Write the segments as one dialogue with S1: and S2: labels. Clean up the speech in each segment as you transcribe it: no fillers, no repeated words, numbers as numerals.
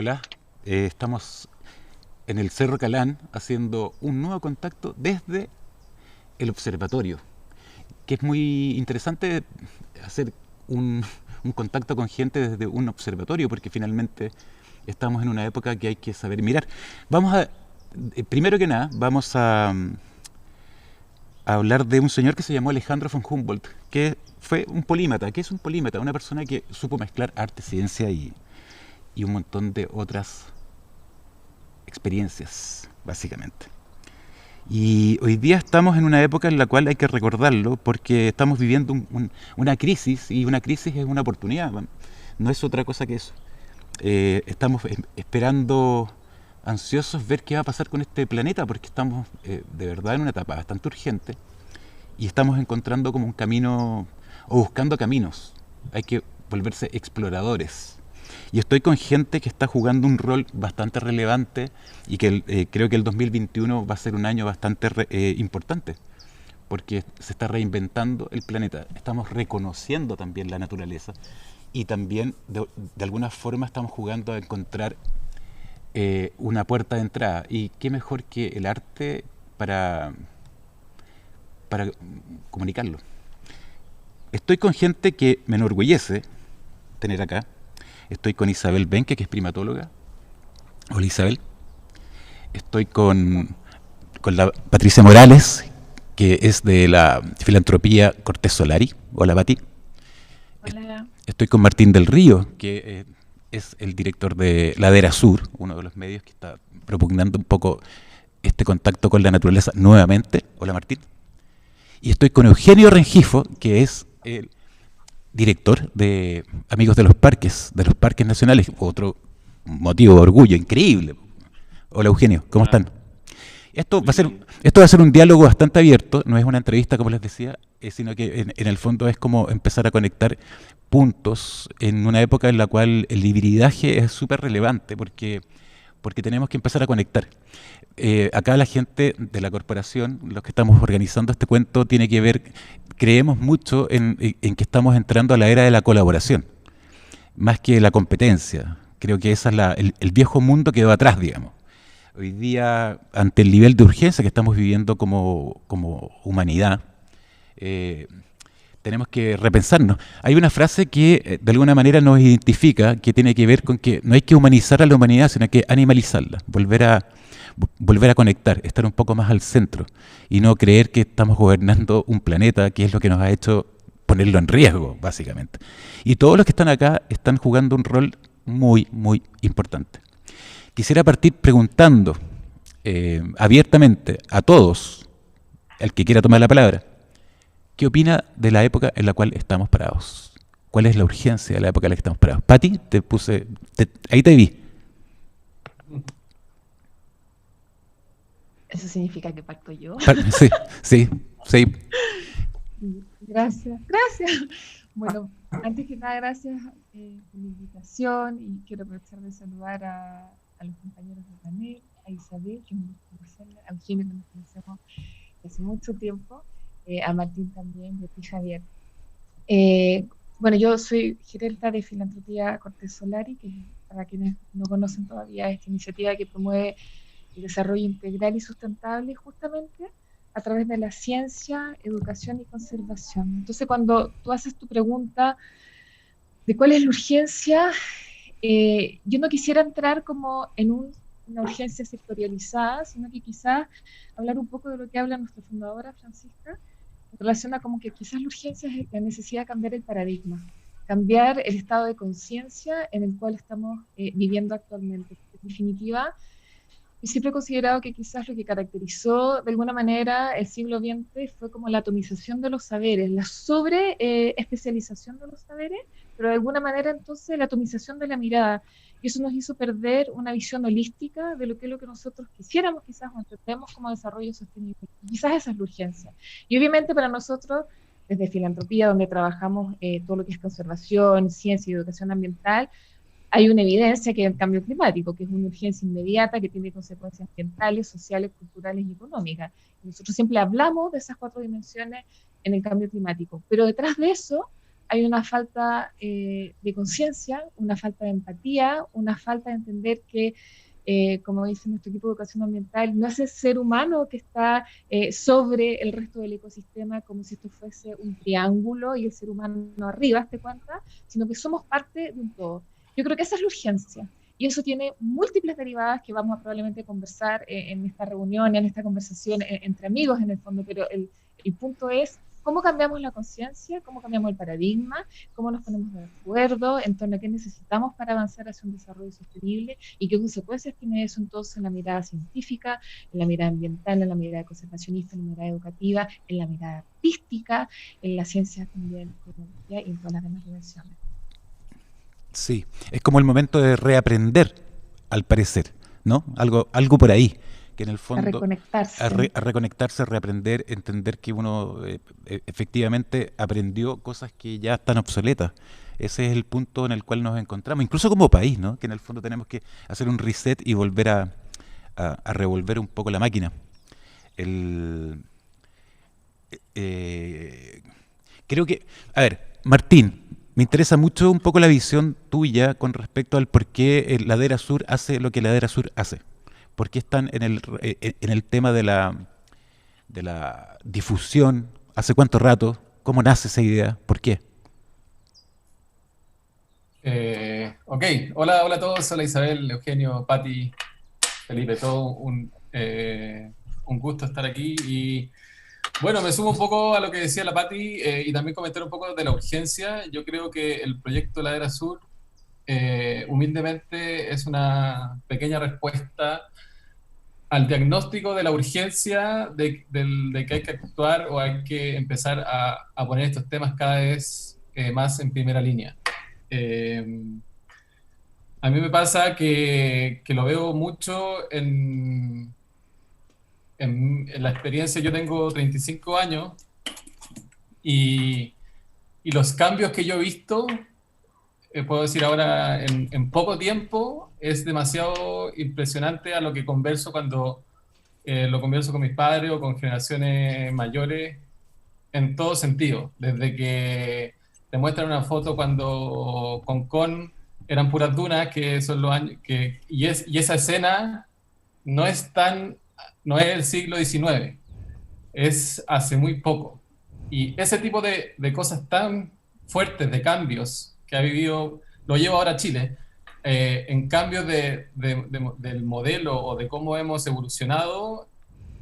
S1: Hola, estamos en el Cerro Calán haciendo un nuevo contacto desde el observatorio, que es muy interesante hacer un, un contacto con gente desde un observatorio, porque finalmente estamos en una época que hay que saber mirar. Vamos a, primero que nada, vamos a hablar de un señor que se llamó Alejandro von Humboldt, que fue un polímata. ¿Qué es un polímata? Una persona que supo mezclar arte, ciencia y un montón de otras experiencias, básicamente. Y hoy día estamos en una época en la cual hay que recordarlo porque estamos viviendo una crisis, y una crisis es una oportunidad, no es otra cosa que eso. Estamos esperando, ansiosos, ver qué va a pasar con este planeta, porque estamos de verdad en una etapa bastante urgente y estamos encontrando como un camino o buscando caminos. Hay que volverse exploradores. Y estoy con gente que está jugando un rol bastante relevante y que creo que el 2021 va a ser un año bastante importante, porque se está reinventando el planeta. Estamos reconociendo también la naturaleza y también de alguna forma estamos jugando a encontrar una puerta de entrada. Y qué mejor que el arte para comunicarlo. Estoy con gente que me enorgullece tener acá. Estoy con Isabel Benque, que es primatóloga. Hola, Isabel. Estoy con la Patricia Morales, que es de la filantropía Cortés Solari. Hola, Pati.
S2: Hola.
S1: Estoy con Martín del Río, que es el director de Ladera Sur, uno de los medios que está propugnando un poco este contacto con la naturaleza nuevamente. Hola, Martín. Y estoy con Eugenio Rengifo, que es el director de Amigos de los Parques Nacionales. Otro motivo de orgullo increíble. Hola, Eugenio, ¿cómo
S3: Hola,
S1: están? Esto va
S3: muy
S1: a ser,
S3: bien.
S1: esto va a ser un diálogo bastante abierto, no es una entrevista como les decía, sino que en el fondo es como empezar a conectar puntos en una época en la cual el hibridaje es súper relevante porque tenemos que empezar a conectar. Acá la gente de la corporación, los que estamos organizando este cuento, tiene que ver, creemos mucho en que estamos entrando a la era de la colaboración, más que la competencia. Creo que esa es el viejo mundo quedó atrás, digamos. Hoy día, ante el nivel de urgencia que estamos viviendo como humanidad, eh, tenemos que repensarnos. Hay una frase que de alguna manera nos identifica, que tiene que ver con que no hay que humanizar a la humanidad, sino que animalizarla, volver a conectar, estar un poco más al centro y no creer que estamos gobernando un planeta, que es lo que nos ha hecho ponerlo en riesgo, básicamente. Y todos los que están acá están jugando un rol muy, muy importante. Quisiera partir preguntando abiertamente a todos, el que quiera tomar la palabra, ¿qué opina de la época en la cual estamos parados? ¿Cuál es la urgencia de la época en la que estamos parados? Pati, ahí te vi.
S2: Eso significa que parto yo.
S1: Sí, sí, sí.
S2: Gracias, gracias. Bueno, antes que nada, gracias por la invitación y quiero aprovechar de saludar a los compañeros de panel, a Isabel, que me conocerla, a Eugenio, que nos conocemos hace mucho tiempo, a Martín también, y a ti, Javier. Bueno, yo soy gerenta de Filantropía Cortés Solari, que para quienes no conocen todavía esta iniciativa que promueve el desarrollo integral y sustentable justamente a través de la ciencia, educación y conservación. Entonces, cuando tú haces tu pregunta de cuál es la urgencia, yo no quisiera entrar como en una urgencia sectorializada, sino que quizás hablar un poco de lo que habla nuestra fundadora, Francisca, en relación a como que quizás la urgencia es la necesidad de cambiar el paradigma, cambiar el estado de conciencia en el cual estamos viviendo actualmente. En definitiva, yo siempre he considerado que quizás lo que caracterizó de alguna manera el siglo XX fue como la atomización de los saberes, la sobre especialización de los saberes, pero de alguna manera entonces la atomización de la mirada. Y eso nos hizo perder una visión holística de lo que es lo que nosotros quisiéramos quizás o entendemos como desarrollo sostenible. Quizás esa es la urgencia. Y obviamente para nosotros, desde Filantropía, donde trabajamos todo lo que es conservación, ciencia y educación ambiental, hay una evidencia que es el cambio climático, que es una urgencia inmediata que tiene consecuencias ambientales, sociales, culturales y económicas. Nosotros siempre hablamos de esas cuatro dimensiones en el cambio climático, pero detrás de eso hay una falta de conciencia, una falta de empatía, una falta de entender que, como dice nuestro equipo de educación ambiental, no es el ser humano que está sobre el resto del ecosistema como si esto fuese un triángulo y el ser humano arriba, ¿te cuenta? Sino que somos parte de un todo. Yo creo que esa es la urgencia. Y eso tiene múltiples derivadas que vamos a probablemente conversar en esta reunión, en esta conversación entre amigos en el fondo, pero el punto es cómo cambiamos la conciencia, cómo cambiamos el paradigma, cómo nos ponemos de acuerdo en torno a qué necesitamos para avanzar hacia un desarrollo sostenible y qué consecuencias tiene eso entonces en la mirada científica, en la mirada ambiental, en la mirada conservacionista, en la mirada educativa, en la mirada artística, en la ciencia también, y en todas las demás dimensiones.
S1: Sí, es como el momento de reaprender, al parecer, ¿no? Algo por ahí, que en el
S2: A
S1: fondo
S2: reconectarse.
S1: a reconectarse, reaprender, entender que uno efectivamente aprendió cosas que ya están obsoletas. Ese es el punto en el cual nos encontramos, incluso como país, ¿no? Que en el fondo tenemos que hacer un reset y volver a revolver un poco la máquina. El, eh, Creo que, a ver, Martín, me interesa mucho un poco la visión tuya con respecto al por qué Ladera Sur hace lo que Ladera Sur hace. ¿Por qué están en el tema de la difusión? ¿Hace cuánto rato? ¿Cómo nace esa idea? ¿Por qué?
S3: Ok, hola a todos, hola Isabel, Eugenio, Pati, Felipe, todo un gusto estar aquí. Y bueno, me sumo un poco a lo que decía la Pati y también comentar un poco de la urgencia. Yo creo que el proyecto Ladera Sur humildemente es una pequeña respuesta al diagnóstico de la urgencia de que hay que actuar o hay que empezar a poner estos temas cada vez más en primera línea. A mí me pasa que lo veo mucho en la experiencia. Yo tengo 35 años y los cambios que yo he visto, puedo decir ahora en poco tiempo, es demasiado impresionante a lo que converso cuando lo converso con mis padres o con generaciones mayores en todo sentido. Desde que te muestran una foto cuando Concón eran puras dunas, que son los años, y esa escena no es no es el siglo XIX, es hace muy poco. Y ese tipo de cosas tan fuertes, de cambios que ha vivido, lo llevo ahora a Chile, en cambios del modelo o de cómo hemos evolucionado,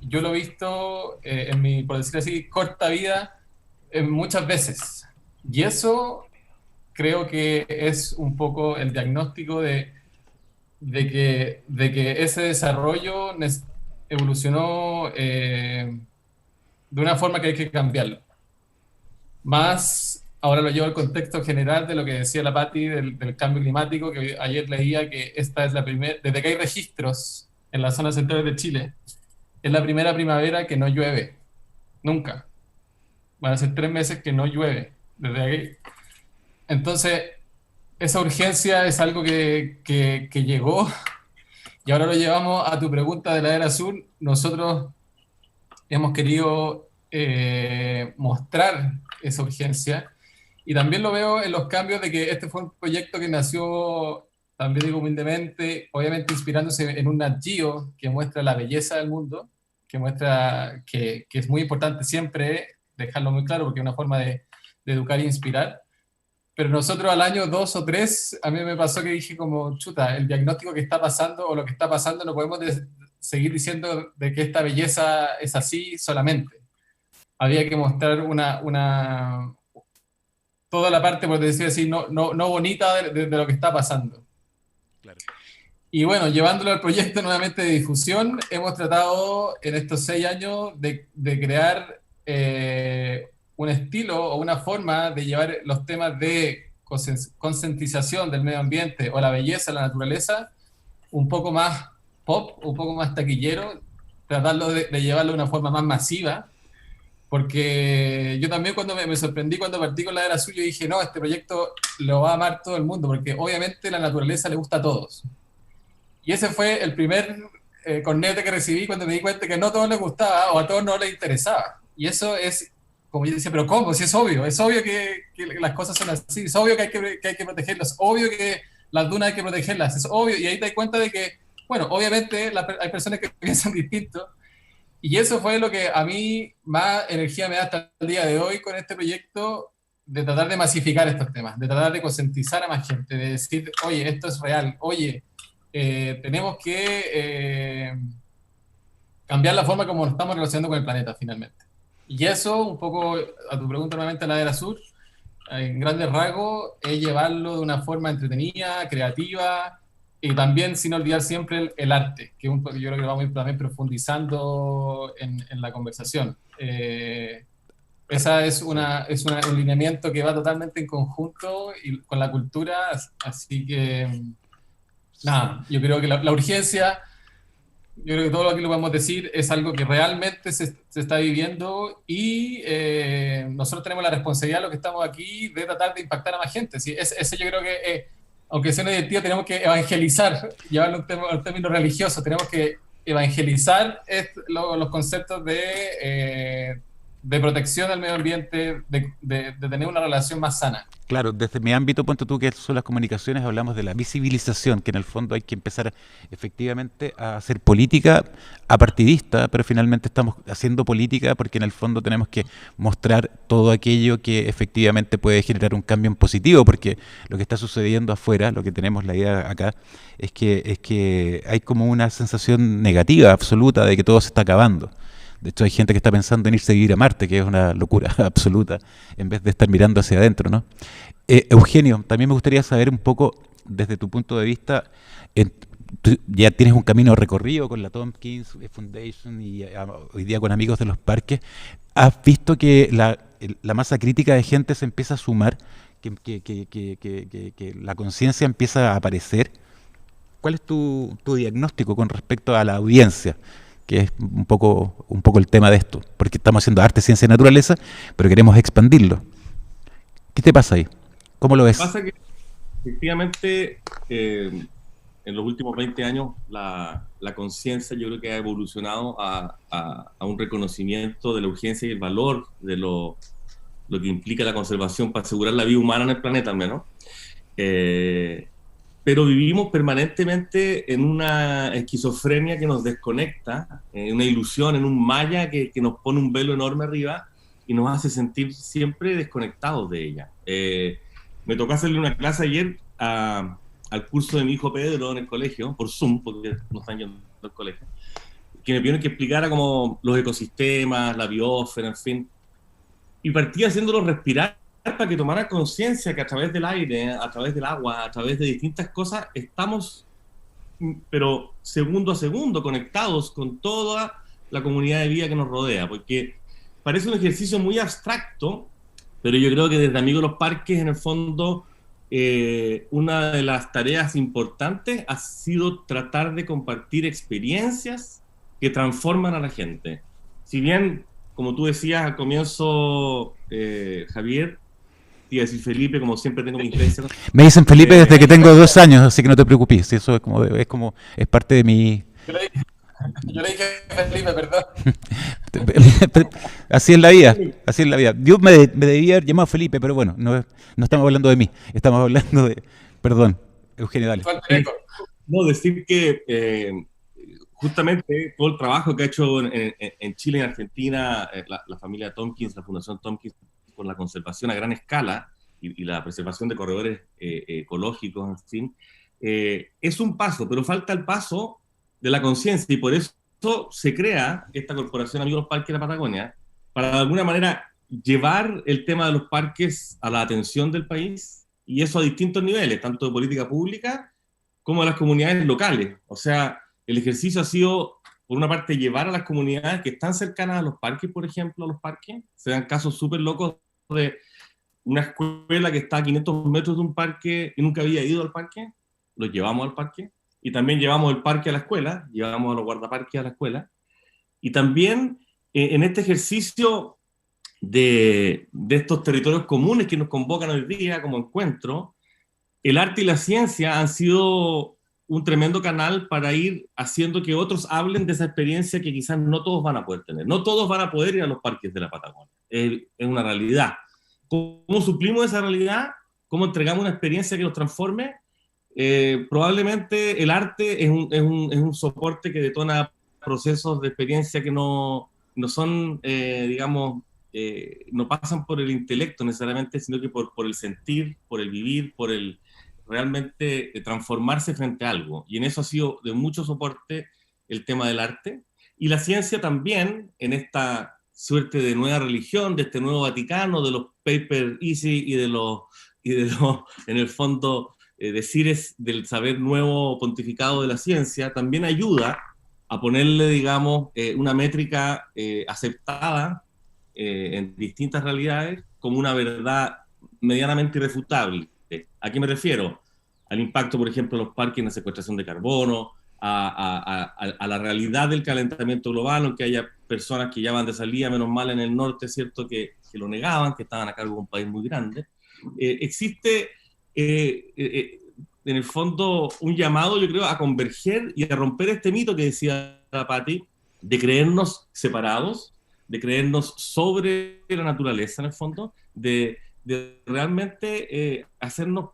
S3: yo lo he visto en mi, por decirlo así, corta vida muchas veces. Y eso creo que es un poco el diagnóstico de que ese desarrollo evolucionó de una forma que hay que cambiarlo. Más, ahora lo llevo al contexto general de lo que decía la Pati del cambio climático, que ayer leía que esta es la primera, desde que hay registros en las zonas centrales de Chile, es la primera primavera que no llueve, nunca. Van a ser 3 meses que no llueve, desde ahí. Entonces, esa urgencia es algo que llegó y ahora lo llevamos a tu pregunta de la era azul. Nosotros hemos querido mostrar esa urgencia y también lo veo en los cambios de que este fue un proyecto que nació, también digo humildemente, obviamente inspirándose en un Nat Geo que muestra la belleza del mundo, que muestra que es muy importante siempre dejarlo muy claro porque es una forma de educar e inspirar. Pero nosotros al año 2 o 3, a mí me pasó que dije como, chuta, el diagnóstico que está pasando o lo que está pasando no podemos seguir diciendo de que esta belleza es así solamente. Había que mostrar toda la parte, por decir así, no bonita de lo que está pasando.
S1: Claro.
S3: Y bueno, llevándolo al proyecto nuevamente de difusión, hemos tratado en estos 6 años de crear un estilo o una forma de llevar los temas de concientización del medio ambiente o la belleza, la naturaleza, un poco más pop, un poco más taquillero, tratarlo de llevarlo de una forma más masiva, porque yo también cuando me sorprendí cuando partí con la era azul, yo dije, no, este proyecto lo va a amar todo el mundo, porque obviamente la naturaleza le gusta a todos. Y ese fue el primer cornete que recibí cuando me di cuenta que no a todos les gustaba o a todos no les interesaba. Y eso es como yo decía, pero ¿cómo? Si es obvio que las cosas son así, es obvio que hay que protegerlas, es obvio que las dunas hay que protegerlas, es obvio, y ahí te das cuenta de que, bueno, obviamente hay personas que piensan distinto, y eso fue lo que a mí más energía me da hasta el día de hoy con este proyecto, de tratar de masificar estos temas, de tratar de concientizar a más gente, de decir, oye, esto es real, oye, tenemos que cambiar la forma como nos estamos relacionando con el planeta finalmente. Y eso, un poco a tu pregunta nuevamente a la era sur, en grandes rasgos, es llevarlo de una forma entretenida, creativa, y también sin olvidar siempre el arte, que yo creo que vamos a ir también profundizando en la conversación. Esa es un lineamiento que va totalmente en conjunto y con la cultura, así que nada, yo creo que la urgencia, yo creo que todo lo que lo podemos decir es algo que realmente se está viviendo y nosotros tenemos la responsabilidad, los que estamos aquí, de tratar de impactar a más gente. ¿Sí? Ese yo creo que, aunque sea una identidad, tenemos que evangelizar, llevarlo a un término religioso, tenemos que evangelizar los conceptos de protección al medio ambiente, de tener una relación más sana.
S1: Claro, desde mi ámbito, ponte tú que son las comunicaciones, hablamos de la visibilización, que en el fondo hay que empezar efectivamente a hacer política apartidista, pero finalmente estamos haciendo política porque en el fondo tenemos que mostrar todo aquello que efectivamente puede generar un cambio en positivo, porque lo que está sucediendo afuera, lo que tenemos la idea acá, es que hay como una sensación negativa absoluta de que todo se está acabando. De hecho, hay gente que está pensando en irse a vivir a Marte, que es una locura absoluta, en vez de estar mirando hacia adentro, ¿no? Eugenio, también me gustaría saber un poco, desde tu punto de vista, tú ya tienes un camino recorrido con la Tompkins Foundation y hoy día con amigos de los parques. ¿Has visto que la masa crítica de gente se empieza a sumar, que la conciencia empieza a aparecer? ¿Cuál es tu diagnóstico con respecto a la audiencia? Que es un poco el tema de esto, porque estamos haciendo arte, ciencia y naturaleza, pero queremos expandirlo. ¿Qué te pasa ahí? ¿Cómo lo ves?
S4: Pasa que efectivamente en los últimos 20 años la conciencia yo creo que ha evolucionado a un reconocimiento de la urgencia y el valor de lo que implica la conservación para asegurar la vida humana en el planeta al menos. Pero vivimos permanentemente en una esquizofrenia que nos desconecta, en una ilusión, en un maya que nos pone un velo enorme arriba y nos hace sentir siempre desconectados de ella. Me tocó hacerle una clase ayer al curso de mi hijo Pedro en el colegio, por Zoom, porque no están yendo al colegio, que me pidieron que explicara como los ecosistemas, la biosfera, en fin, y partí haciéndolo respirar para que tomara conciencia que a través del aire, a través del agua, a través de distintas cosas, estamos, pero segundo a segundo, conectados con toda la comunidad de vida que nos rodea, porque parece un ejercicio muy abstracto, pero yo creo que desde Amigos de los Parques, en el fondo, una de las tareas importantes ha sido tratar de compartir experiencias que transforman a la gente. Si bien, como tú decías al comienzo, Javier, iba a decir Felipe, como siempre tengo mi interés.
S1: Me dicen Felipe desde que tengo 2 años, así que no te preocupes, eso es parte de mi...
S3: Yo le dije Felipe, perdón.
S1: Así es la vida, así es la vida. Dios me debía haber llamado Felipe, pero bueno, no estamos hablando de mí, estamos hablando de... Perdón, Eugenio, dale.
S4: No, decir que justamente todo el trabajo que ha hecho en Chile y en Argentina la familia Tompkins, la Fundación Tompkins, con la conservación a gran escala y la preservación de corredores ecológicos, en fin, es un paso, pero falta el paso de la conciencia, y por eso se crea esta corporación Amigos de los Parques de la Patagonia, para de alguna manera llevar el tema de los parques a la atención del país, y eso a distintos niveles, tanto de política pública como de las comunidades locales. O sea, el ejercicio ha sido, por una parte, llevar a las comunidades que están cercanas a los parques, por ejemplo, a los parques. Se dan casos súper locos de una escuela que está a 500 metros de un parque y nunca había ido al parque, los llevamos al parque, y también llevamos el parque a la escuela, llevamos a los guardaparques a la escuela, y también en este ejercicio de estos territorios comunes que nos convocan hoy día como encuentro, el arte y la ciencia han sido un tremendo canal para ir haciendo que otros hablen de esa experiencia que quizás no todos van a poder tener. No todos van a poder ir a los parques de la Patagonia. es una realidad. ¿Cómo suplimos esa realidad? ¿Cómo entregamos una experiencia que los transforme? Probablemente el arte es un soporte que detona procesos de experiencia que no son, digamos, no pasan por el intelecto necesariamente, sino que por el sentir, por el vivir, por el realmente transformarse frente a algo. Y en eso ha sido de mucho soporte el tema del arte. Y la ciencia también, en esta suerte de nueva religión, de este nuevo Vaticano, de los paper easy en el fondo, decir es del saber nuevo pontificado de la ciencia, también ayuda a ponerle, digamos, una métrica aceptada en distintas realidades como una verdad medianamente irrefutable. ¿A qué me refiero? Al impacto, por ejemplo, de los parques en la secuestración de carbono, a la realidad del calentamiento global, aunque haya personas que ya van de salida, menos mal en el norte, ¿cierto?, que lo negaban, que estaban a cargo de un país muy grande. Existe en el fondo un llamado, yo creo, a converger y a romper este mito que decía Patti, de creernos separados, de creernos sobre la naturaleza, en el fondo, de realmente hacernos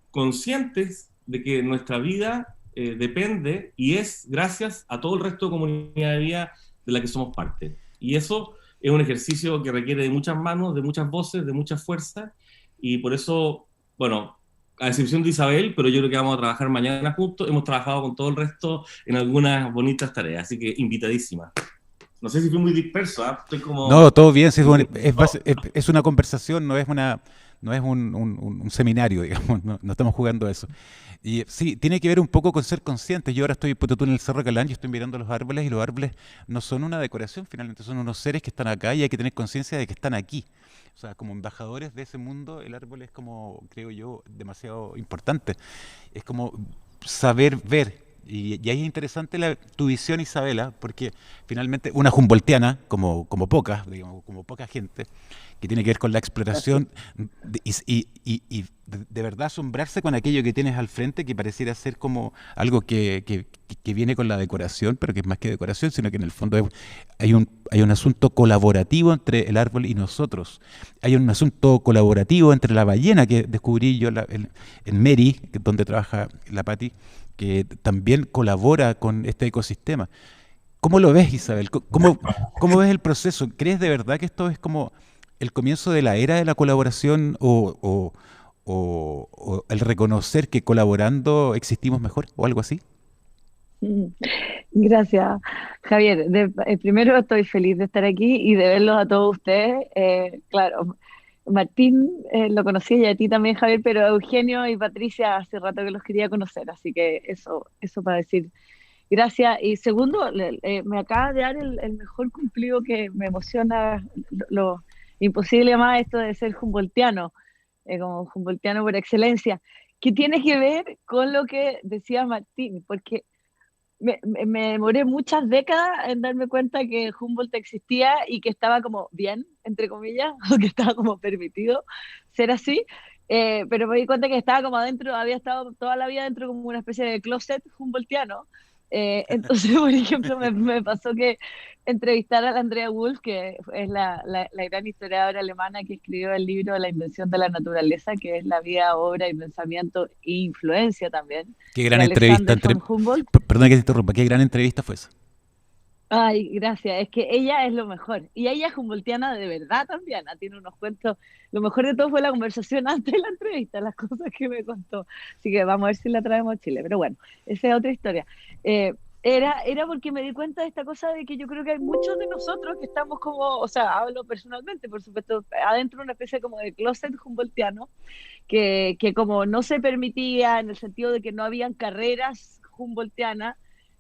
S4: conscientes de que nuestra vida depende y es gracias a todo el resto de comunidad de vida de la que somos parte. Y eso es un ejercicio que requiere de muchas manos, de muchas voces, de mucha fuerza, y por eso, bueno, a excepción de Isabel, pero yo creo que vamos a trabajar mañana juntos, hemos trabajado con todo el resto en algunas bonitas tareas, así que invitadísima. No sé si fui muy disperso, ¿eh? Estoy como...
S1: No, todo bien, sí, es una conversación, no es un seminario, digamos, no estamos jugando a eso. Y sí, tiene que ver un poco con ser conscientes. Yo ahora estoy tú en el Cerro Calán y estoy mirando los árboles, y los árboles no son una decoración, finalmente son unos seres que están acá y hay que tener conciencia de que están aquí. O sea, como embajadores de ese mundo, el árbol es como, creo yo, demasiado importante. Es como saber ver. Y ahí es interesante tu visión, Isabela, porque finalmente una humboldtiana, como pocas, digamos, como poca gente, que tiene que ver con la exploración de verdad asombrarse con aquello que tienes al frente, que pareciera ser como algo que viene con la decoración, pero que es más que decoración, sino que en el fondo hay un asunto colaborativo entre el árbol y nosotros. Hay un asunto colaborativo entre la ballena que descubrí yo en Mary, donde trabaja la Patti, que también colabora con este ecosistema. ¿Cómo lo ves, Isabel? ¿Cómo ves el proceso? ¿Crees de verdad que esto es como el comienzo de la era de la colaboración o el reconocer que colaborando existimos mejor o algo así?
S5: Mm, Gracias, Javier. Primero estoy feliz de estar aquí y de verlos a todos ustedes. Claro, Martín lo conocí y a ti también, Javier, pero Eugenio y Patricia hace rato que los quería conocer, así que eso para decir gracias. Y segundo, me acaba de dar el mejor cumplido que me emociona, lo imposible más esto de ser humboldtiano, como humboldtiano por excelencia, que tiene que ver con lo que decía Martín, porque me demoré muchas décadas en darme cuenta que Humboldt existía y que estaba como bien, entre comillas, o que estaba como permitido ser así, pero me di cuenta que estaba como adentro, había estado toda la vida dentro como una especie de closet humboldtiano. Entonces, por ejemplo, me pasó que entrevistar a la Andrea Wolf, que es la gran historiadora alemana que escribió el libro La invención de la naturaleza, que es la vida, obra y pensamiento e influencia también
S1: Qué gran
S5: de
S1: entrevista.
S5: Alexander von Humboldt.
S1: Perdona que te interrumpa, qué gran entrevista fue esa.
S5: Ay, gracias. Es que ella es lo mejor. Y ella es humboldtiana de verdad también. Tiene unos cuentos. Lo mejor de todo fue la conversación antes de la entrevista, las cosas que me contó. Así que vamos a ver si la traemos a Chile. Pero bueno, esa es otra historia. Era porque me di cuenta de esta cosa de que yo creo que hay muchos de nosotros que estamos como, o sea, hablo personalmente, por supuesto, adentro de una especie como de closet humboldtiano, que como no se permitía en el sentido de que no habían carreras humboldtianas.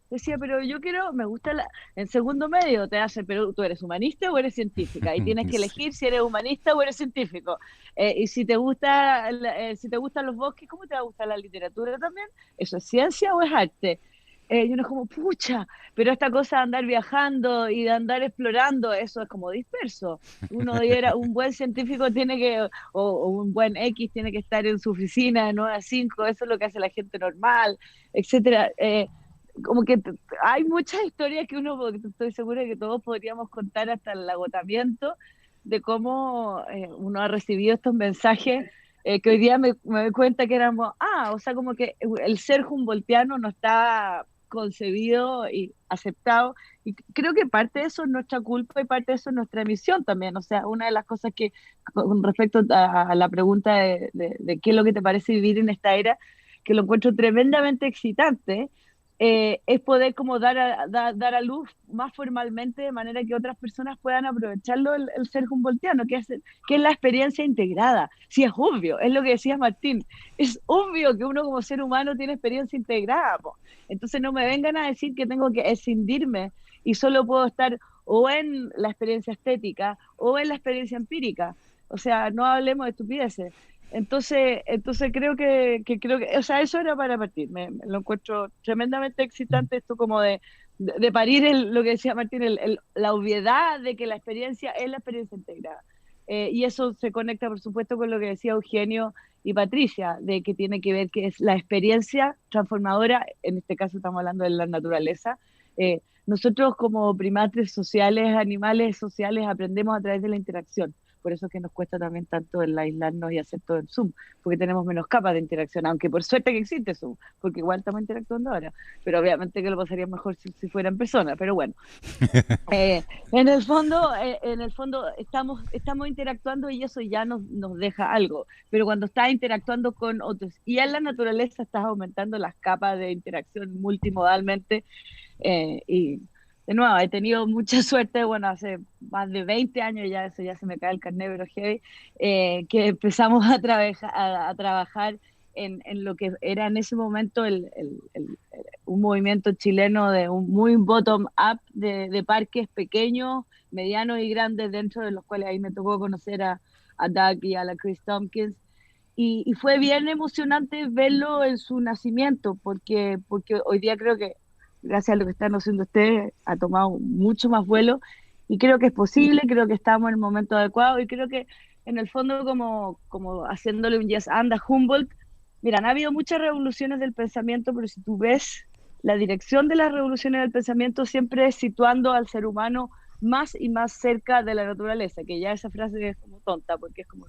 S5: Decía, pero yo quiero, me gusta en segundo medio te hace, pero tú eres humanista o eres científica y tienes que
S1: Sí.
S5: elegir si eres humanista o eres científico. Y si si te gustan los bosques, ¿cómo te va a gustar la literatura también? ¿Eso es ciencia o es arte? Y uno es como, pucha, pero esta cosa de andar viajando y de andar explorando, eso es como disperso. Un buen científico tiene que, o un buen X tiene que estar en su oficina de 9 a 5, eso es lo que hace la gente normal, etcétera. Como que hay muchas historias que estoy segura de que todos podríamos contar hasta el agotamiento, de cómo uno ha recibido estos mensajes que hoy día me doy cuenta que éramos, o sea, como que el ser humboldtiano no está concebido y aceptado, y creo que parte de eso es nuestra culpa y parte de eso es nuestra misión también. O sea, una de las cosas que, con respecto a la pregunta de qué es lo que te parece vivir en esta era, que lo encuentro tremendamente excitante, es poder como dar a luz más formalmente, de manera que otras personas puedan aprovecharlo, el ser humboldtiano, que es la experiencia integrada. Sí, es obvio, es lo que decía Martín, es obvio que uno como ser humano tiene experiencia integrada, po. Entonces no me vengan a decir que tengo que escindirme y solo puedo estar o en la experiencia estética o en la experiencia empírica. O sea, no hablemos de estupideces. Entonces creo que, o sea, eso era para partir. Me lo encuentro tremendamente excitante, esto como de parir lo que decía Martín, la obviedad de que la experiencia es la experiencia integrada. Y eso se conecta, por supuesto, con lo que decía Eugenio y Patricia, de que tiene que ver que es la experiencia transformadora, en este caso estamos hablando de la naturaleza. Nosotros como primates sociales, animales sociales, aprendemos a través de la interacción. Por eso es que nos cuesta también tanto el aislarnos y hacer todo en Zoom, porque tenemos menos capas de interacción, aunque por suerte que existe Zoom, porque igual estamos interactuando ahora, pero obviamente que lo pasaría mejor si fuera en persona, pero bueno. En el fondo estamos interactuando y eso ya nos deja algo, pero cuando estás interactuando con otros y en la naturaleza estás aumentando las capas de interacción multimodalmente, y de nuevo, he tenido mucha suerte, bueno, hace más de 20 años ya, eso ya se me cae el carnet, pero heavy, que empezamos a trabajar en lo que era en ese momento un movimiento chileno de un muy bottom-up de parques pequeños, medianos y grandes, dentro de los cuales ahí me tocó conocer a Doug y a la Chris Tompkins. Y fue bien emocionante verlo en su nacimiento, porque hoy día creo que gracias a lo que están haciendo ustedes, ha tomado mucho más vuelo y creo que es posible, creo que estamos en el momento adecuado y creo que en el fondo como haciéndole un yes and a Humboldt, mira, han habido muchas revoluciones del pensamiento, pero si tú ves la dirección de las revoluciones del pensamiento siempre es situando al ser humano más y más cerca de la naturaleza, que ya esa frase es como tonta, porque es como,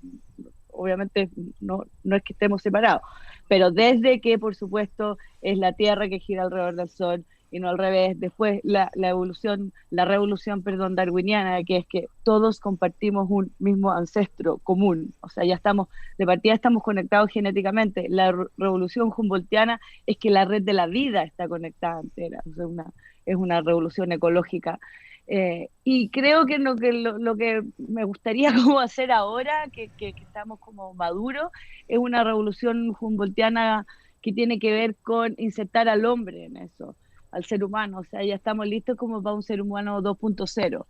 S5: obviamente no es que estemos separados, pero desde que por supuesto es la Tierra que gira alrededor del Sol, y no al revés. Después la revolución darwiniana, que es que todos compartimos un mismo ancestro común, o sea, de partida estamos conectados genéticamente. La revolución humboldtiana es que la red de la vida está conectada entera, o sea, es una revolución ecológica. Y creo que lo que me gustaría como hacer ahora, que estamos como maduros, es una revolución humboldtiana que tiene que ver con insertar al hombre en eso, al ser humano. O sea, ya estamos listos como para un ser humano 2.0.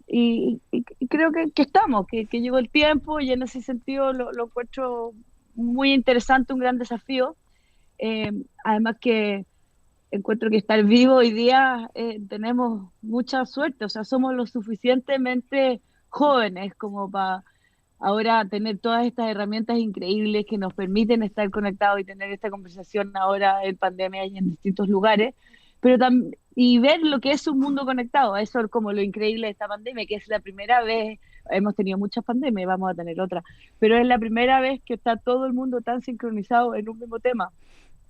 S5: Y creo que estamos, que llegó el tiempo, y en ese sentido lo encuentro muy interesante, un gran desafío. Además que encuentro que estar vivo hoy día, tenemos mucha suerte, o sea, somos lo suficientemente jóvenes como para ahora tener todas estas herramientas increíbles que nos permiten estar conectados y tener esta conversación ahora en pandemia y en distintos lugares, pero y ver lo que es un mundo conectado. Eso es como lo increíble de esta pandemia, que es la primera vez, hemos tenido muchas pandemias, vamos a tener otras, pero es la primera vez que está todo el mundo tan sincronizado en un mismo tema.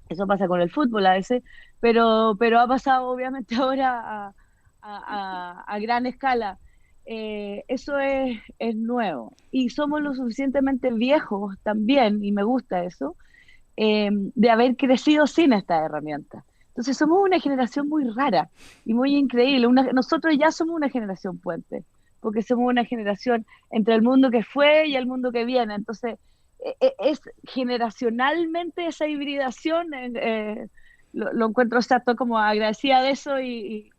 S5: Eso pasa con el fútbol a veces, pero ha pasado obviamente ahora a gran escala. Eso es nuevo. Y somos lo suficientemente viejos también, y me gusta eso, de haber crecido sin esta herramienta. Entonces somos una generación muy rara y muy increíble. Nosotros ya somos una generación puente, porque somos una generación entre el mundo que fue y el mundo que viene. Entonces, es generacionalmente esa hibridación, lo encuentro, o sea, estoy como agradecida de eso y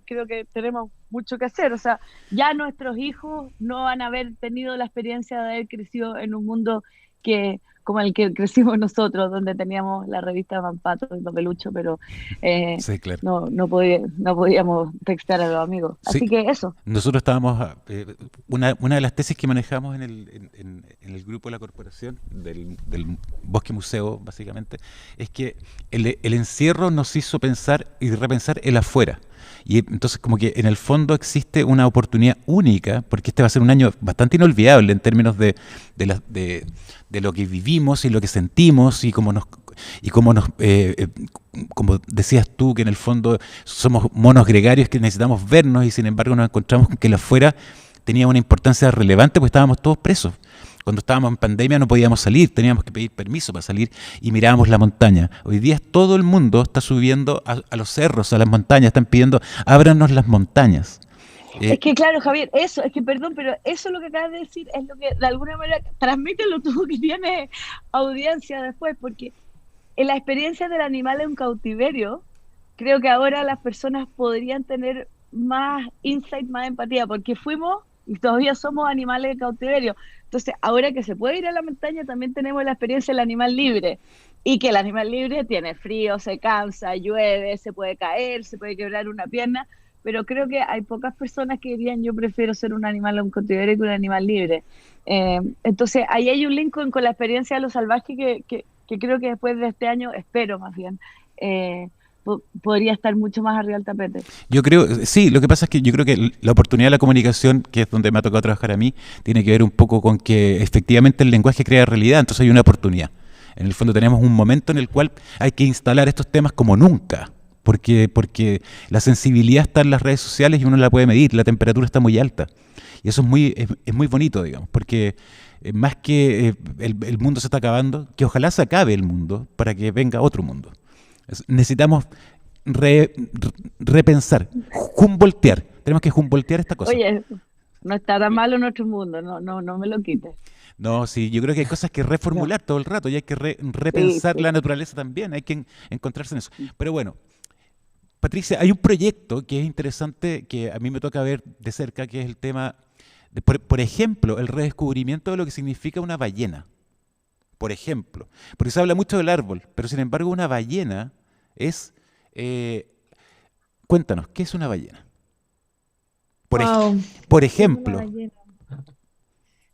S5: creo que tenemos mucho que hacer. O sea, ya nuestros hijos no van a haber tenido la experiencia de haber crecido en un mundo como el que crecimos nosotros, donde teníamos la revista Mampato y Papelucho, pero
S1: sí, claro.
S5: no podíamos textear a los amigos.
S1: Sí.
S5: Así que eso.
S1: Nosotros estábamos, una de las tesis que manejamos en el grupo de la corporación, del Bosque Museo, básicamente, es que el encierro nos hizo pensar y repensar el afuera. Y entonces como que en el fondo existe una oportunidad única, porque este va a ser un año bastante inolvidable en términos de lo que vivimos y lo que sentimos y como decías tú, que en el fondo somos monos gregarios que necesitamos vernos y sin embargo nos encontramos con que la afuera tenía una importancia relevante porque estábamos todos presos. Cuando estábamos en pandemia no podíamos salir, teníamos que pedir permiso para salir y mirábamos la montaña. Hoy día todo el mundo está subiendo a los cerros, a las montañas, están pidiendo, ábranos las montañas.
S5: Es que claro, Javier, eso, es que perdón, pero eso lo que acabas de decir es lo que de alguna manera transmítelo tú que tienes audiencia después, porque en la experiencia del animal en cautiverio, creo que ahora las personas podrían tener más insight, más empatía, porque fuimos y todavía somos animales de cautiverio. Entonces, ahora que se puede ir a la montaña, también tenemos la experiencia del animal libre. Y que el animal libre tiene frío, se cansa, llueve, se puede caer, se puede quebrar una pierna, pero creo que hay pocas personas que dirían yo prefiero ser un animal en cautiverio que un animal libre. Entonces, ahí hay un link con la experiencia de lo salvaje que creo que después de este año, espero más bien, podría estar mucho más arriba del tapete.
S1: Yo creo, sí, lo que pasa es que yo creo que la oportunidad de la comunicación, que es donde me ha tocado trabajar a mí, tiene que ver un poco con que efectivamente el lenguaje crea realidad, entonces hay una oportunidad. En el fondo tenemos un momento en el cual hay que instalar estos temas como nunca, porque la sensibilidad está en las redes sociales y uno la puede medir, la temperatura está muy alta. Y eso es muy bonito, digamos, porque más que el mundo se está acabando, que ojalá se acabe el mundo para que venga otro mundo. Necesitamos repensar, Humboldtear. Tenemos que Humboldtear esta cosa.
S5: Oye, no está tan malo nuestro mundo, no me lo quites.
S1: No, sí, yo creo que hay cosas que reformular todo el rato y hay que repensar la naturaleza también, hay que encontrarse en eso. Pero bueno, Patricia, hay un proyecto que es interesante, que a mí me toca ver de cerca, que es el tema, por ejemplo, el redescubrimiento de lo que significa una ballena. Por ejemplo, porque se habla mucho del árbol, pero sin embargo una ballena es... cuéntanos, ¿qué es una ballena? Por ejemplo...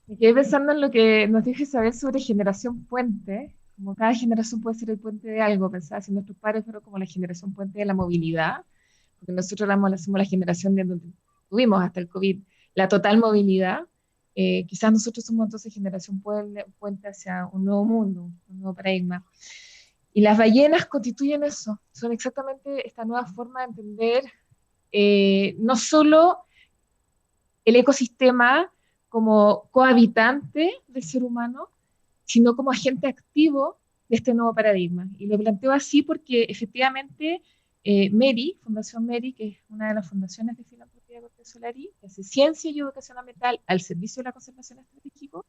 S2: Me quedé pensando en lo que nos dijo Isabel sobre generación puente, como cada generación puede ser el puente de algo, pensaba si nuestros padres fueron como la generación puente de la movilidad, porque nosotros somos la generación de donde tuvimos hasta el COVID la total movilidad, quizás nosotros somos entonces generación puente hacia un nuevo mundo, un nuevo paradigma. Y las ballenas constituyen eso, son exactamente esta nueva forma de entender no solo el ecosistema como cohabitante del ser humano, sino como agente activo de este nuevo paradigma. Y lo planteo así porque efectivamente MERI, Fundación MERI, que es una de las fundaciones de filantropía de Cortés Solari, que hace ciencia y educación ambiental al servicio de la conservación estratégica,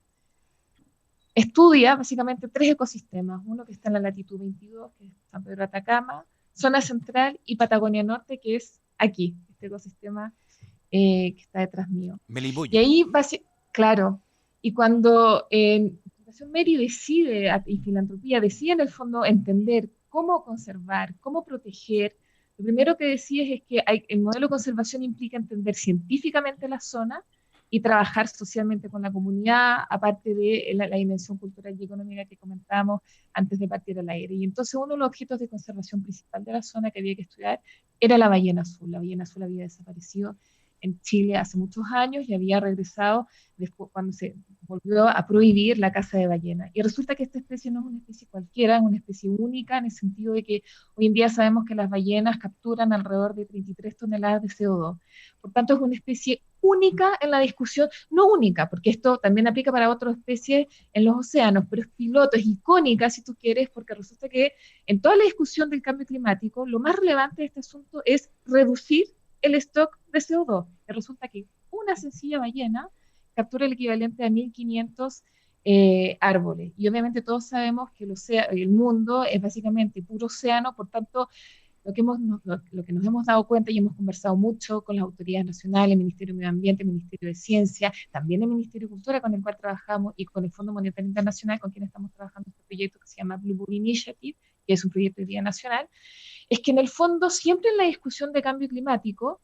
S2: estudia básicamente 3 ecosistemas, uno que está en la latitud 22, que es San Pedro de Atacama, zona central y Patagonia Norte, que es aquí, este ecosistema que está detrás mío.
S1: Melipullo.
S2: Y ahí, claro, y cuando Fundación MERI decide, y Filantropía decide en el fondo entender cómo conservar, cómo proteger, lo primero que decide es que el modelo de conservación implica entender científicamente la zona y trabajar socialmente con la comunidad, aparte de la dimensión cultural y económica que comentábamos antes de partir al aire. Y entonces uno de los objetos de conservación principal de la zona que había que estudiar era la ballena azul. La ballena azul había desaparecido en Chile hace muchos años y había regresado después cuando se volvió a prohibir la caza de ballena. Y resulta que esta especie no es una especie cualquiera, es una especie única en el sentido de que hoy en día sabemos que las ballenas capturan alrededor de 33 toneladas de CO2. Por tanto, es una especie única en la discusión, no única, porque esto también aplica para otras especies en los océanos, pero es piloto, es icónica si tú quieres, porque resulta que en toda la discusión del cambio climático, lo más relevante de este asunto es reducir el stock de CO2. Y resulta que una sencilla ballena captura el equivalente a 1.500 árboles. Y obviamente todos sabemos que el mundo es básicamente puro océano, por tanto, lo que nos hemos dado cuenta y hemos conversado mucho con las autoridades nacionales, el Ministerio de Medio Ambiente, el Ministerio de Ciencia, también el Ministerio de Cultura con el cual trabajamos y con el Fondo Monetario Internacional con quien estamos trabajando este proyecto que se llama Blue Bull Initiative, que es un proyecto de día nacional, es que en el fondo siempre en la discusión de cambio climático,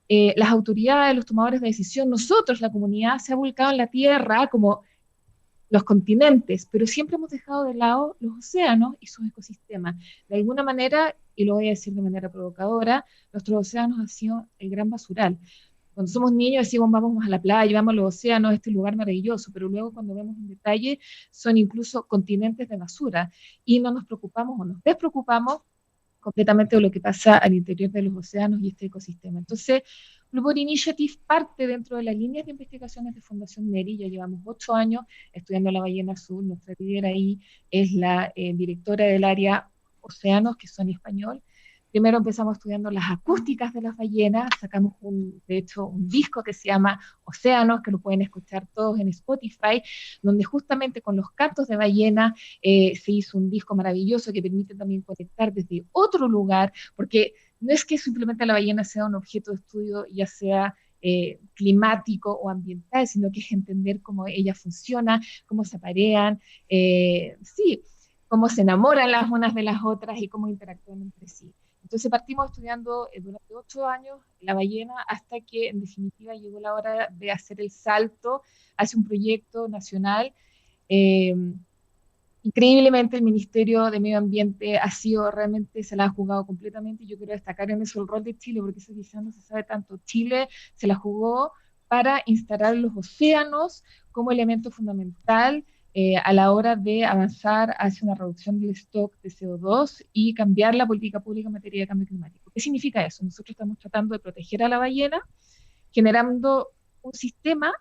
S2: las autoridades, los tomadores de decisión, nosotros, la comunidad, se ha volcado en la tierra como los continentes, pero siempre hemos dejado de lado los océanos y sus ecosistemas. De alguna manera, y lo voy a decir de manera provocadora, nuestros océanos han sido el gran basural. Cuando somos niños decimos vamos a la playa, vamos a los océanos, este lugar maravilloso, pero luego cuando vemos en detalle son incluso continentes de basura y no nos preocupamos o nos despreocupamos completamente de lo que pasa al interior de los océanos y este ecosistema. Entonces, Blueboard Initiative parte dentro de las líneas de investigaciones de Fundación Neri. Ya llevamos 8 años estudiando la ballena azul. Nuestra líder ahí es la directora del área Océanos, que son en español. Primero empezamos estudiando las acústicas de las ballenas, sacamos de hecho un disco que se llama Océanos, que lo pueden escuchar todos en Spotify, donde justamente con los cantos de ballena se hizo un disco maravilloso que permite también conectar desde otro lugar, porque no es que simplemente la ballena sea un objeto de estudio, ya sea climático o ambiental, sino que es entender cómo ella funciona, cómo se aparean, sí, cómo se enamoran las unas de las otras y cómo interactúan entre sí. Entonces partimos estudiando durante 8 años la ballena hasta que en definitiva llegó la hora de hacer el salto hacia un proyecto nacional. Increíblemente el Ministerio de Medio Ambiente ha sido realmente, se la ha jugado completamente, y yo quiero destacar en eso el rol de Chile, porque eso quizás no se sabe tanto. Chile se la jugó para instalar los océanos como elemento fundamental a la hora de avanzar hacia una reducción del stock de CO2 y cambiar la política pública en materia de cambio climático. ¿Qué significa eso? Nosotros estamos tratando de proteger a la ballena, generando un sistema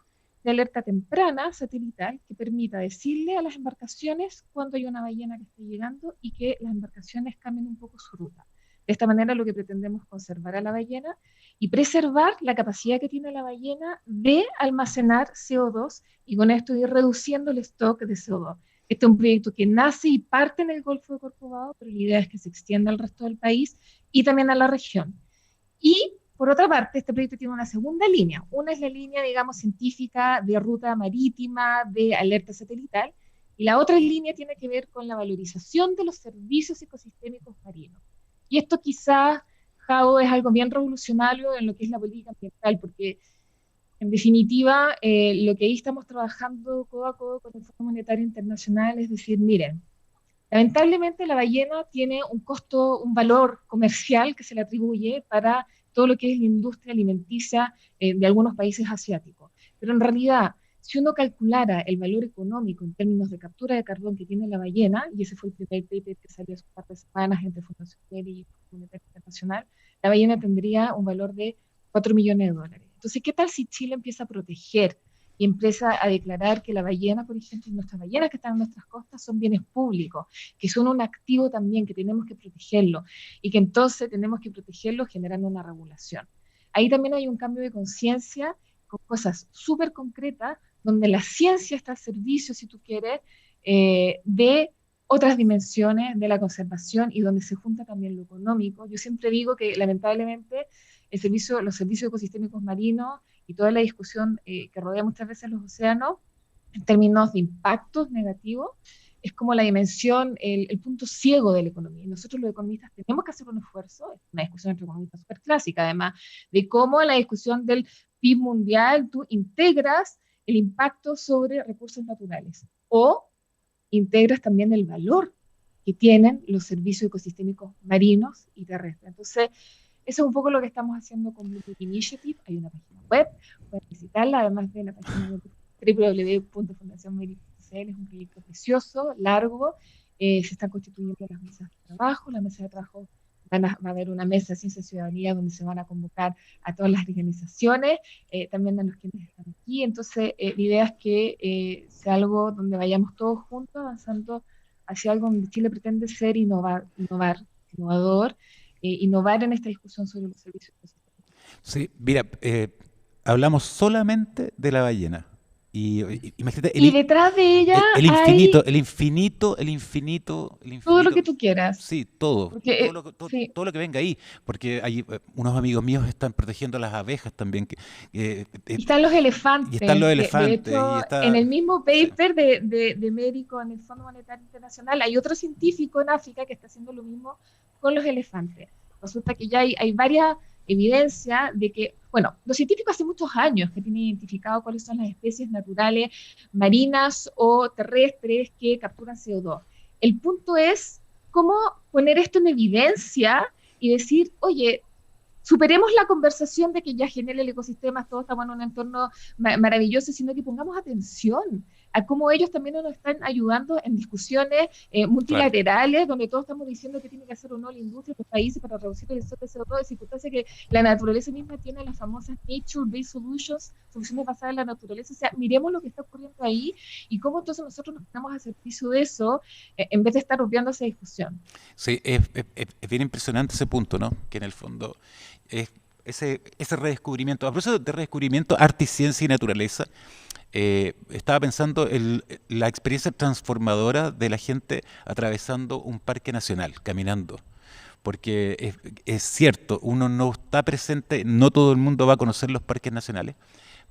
S2: de alerta temprana satelital que permita decirle a las embarcaciones cuando hay una ballena que esté llegando y que las embarcaciones cambien un poco su ruta. De esta manera lo que pretendemos es conservar a la ballena y preservar la capacidad que tiene la ballena de almacenar CO2 y con esto ir reduciendo el stock de CO2. Este es un proyecto que nace y parte en el Golfo de Corcovado, pero la idea es que se extienda al resto del país y también a la región. Y por otra parte, este proyecto tiene una segunda línea. Una es la línea, digamos, científica de ruta marítima, de alerta satelital, y la otra línea tiene que ver con la valorización de los servicios ecosistémicos marinos. Y esto quizás, Jao, es algo bien revolucionario en lo que es la política ambiental, porque en definitiva, lo que ahí estamos trabajando codo a codo con el Fondo Monetario Internacional es decir, miren, lamentablemente la ballena tiene un costo, un valor comercial que se le atribuye para todo lo que es la industria alimenticia de algunos países asiáticos. Pero en realidad, si uno calculara el valor económico en términos de captura de carbón que tiene la ballena, y ese fue el primer paper que salió hace un par de semanas entre Fundación Neri y el Fondo Monetario Internacional, la ballena tendría un valor de $4 millones. Entonces, ¿qué tal si Chile empieza a proteger y empieza a declarar que la ballena, por ejemplo, y nuestras ballenas que están en nuestras costas son bienes públicos, que son un activo también, que tenemos que protegerlo, y que entonces tenemos que protegerlo generando una regulación? Ahí también hay un cambio de conciencia con cosas súper concretas, donde la ciencia está al servicio, si tú quieres, de otras dimensiones de la conservación y donde se junta también lo económico. Yo siempre digo que lamentablemente los servicios ecosistémicos marinos y toda la discusión que rodea muchas veces los océanos en términos de impactos negativos es como la dimensión, el punto ciego de la economía. Y nosotros los economistas tenemos que hacer un esfuerzo, es una discusión entre economistas súper clásica además, de cómo en la discusión del PIB mundial tú integras el impacto sobre recursos naturales o integras también el valor que tienen los servicios ecosistémicos marinos y terrestres. Entonces, eso es un poco lo que estamos haciendo con Blueboard Initiative. Hay una página web, pueden visitarla, además de la página web www.fundacionmeri.cl. Es un proyecto precioso, largo, se están constituyendo las mesas de trabajo. La mesa de trabajo va a haber una mesa de ciencia y ciudadanía donde se van a convocar a todas las organizaciones, también a los que están aquí. Entonces, la idea es que sea algo donde vayamos todos juntos avanzando hacia algo donde Chile pretende ser innovador, innovar en esta discusión sobre los servicios.
S1: Sí, mira, hablamos solamente de la ballena. Imagínate,
S2: y detrás de ella
S1: el infinito,
S2: todo lo que tú quieras.
S1: Sí, todo.
S2: Porque,
S1: todo lo que venga ahí. Porque hay unos amigos míos están protegiendo a las abejas también.
S2: Y están los elefantes.
S1: Y están los elefantes.
S2: De hecho, en el mismo paper de médico en el Fondo Monetario Internacional hay otro científico en África que está haciendo lo mismo con los elefantes. Resulta que ya hay varias evidencias de que, bueno, los científicos hace muchos años que tienen identificado cuáles son las especies naturales marinas o terrestres que capturan CO2. El punto es cómo poner esto en evidencia y decir, oye, superemos la conversación de que ya genera el ecosistema, todos estamos en un entorno maravilloso, sino que pongamos atención a cómo ellos también nos están ayudando en discusiones multilaterales, claro, donde todos estamos diciendo que tiene que hacer o no la industria, los países para reducir el de CO2, de circunstancia que la naturaleza misma tiene las famosas Nature-Based Solutions, soluciones basadas en la naturaleza. O sea, miremos lo que está ocurriendo ahí y cómo entonces nosotros nos ponemos a servicio de eso en vez de estar obviando esa discusión.
S1: Sí, es bien impresionante ese punto, ¿no? Que en el fondo ese redescubrimiento, a propósito de redescubrimiento, arte, ciencia y naturaleza, estaba pensando en la experiencia transformadora de la gente atravesando un parque nacional, caminando. Porque es cierto, uno no está presente, no todo el mundo va a conocer los parques nacionales,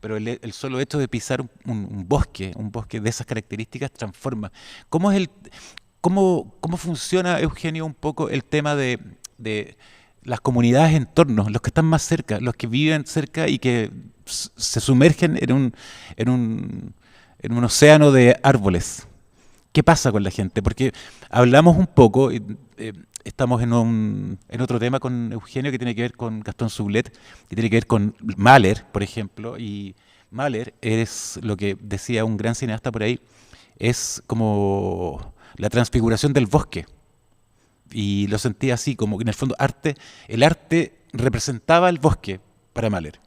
S1: pero el solo hecho de pisar un bosque de esas características transforma. ¿Cómo funciona, Eugenio, un poco el tema de las comunidades en torno, los que están más cerca, los que viven cerca y que se sumergen en un océano de árboles? ¿Qué pasa con la gente? Porque hablamos un poco, estamos en otro tema con Eugenio que tiene que ver con Gastón Sublet, que tiene que ver con Mahler, por ejemplo, y Mahler es lo que decía un gran cineasta por ahí, es como la transfiguración del bosque. Y lo sentía así, como que en el fondo el arte representaba el bosque para Mahler.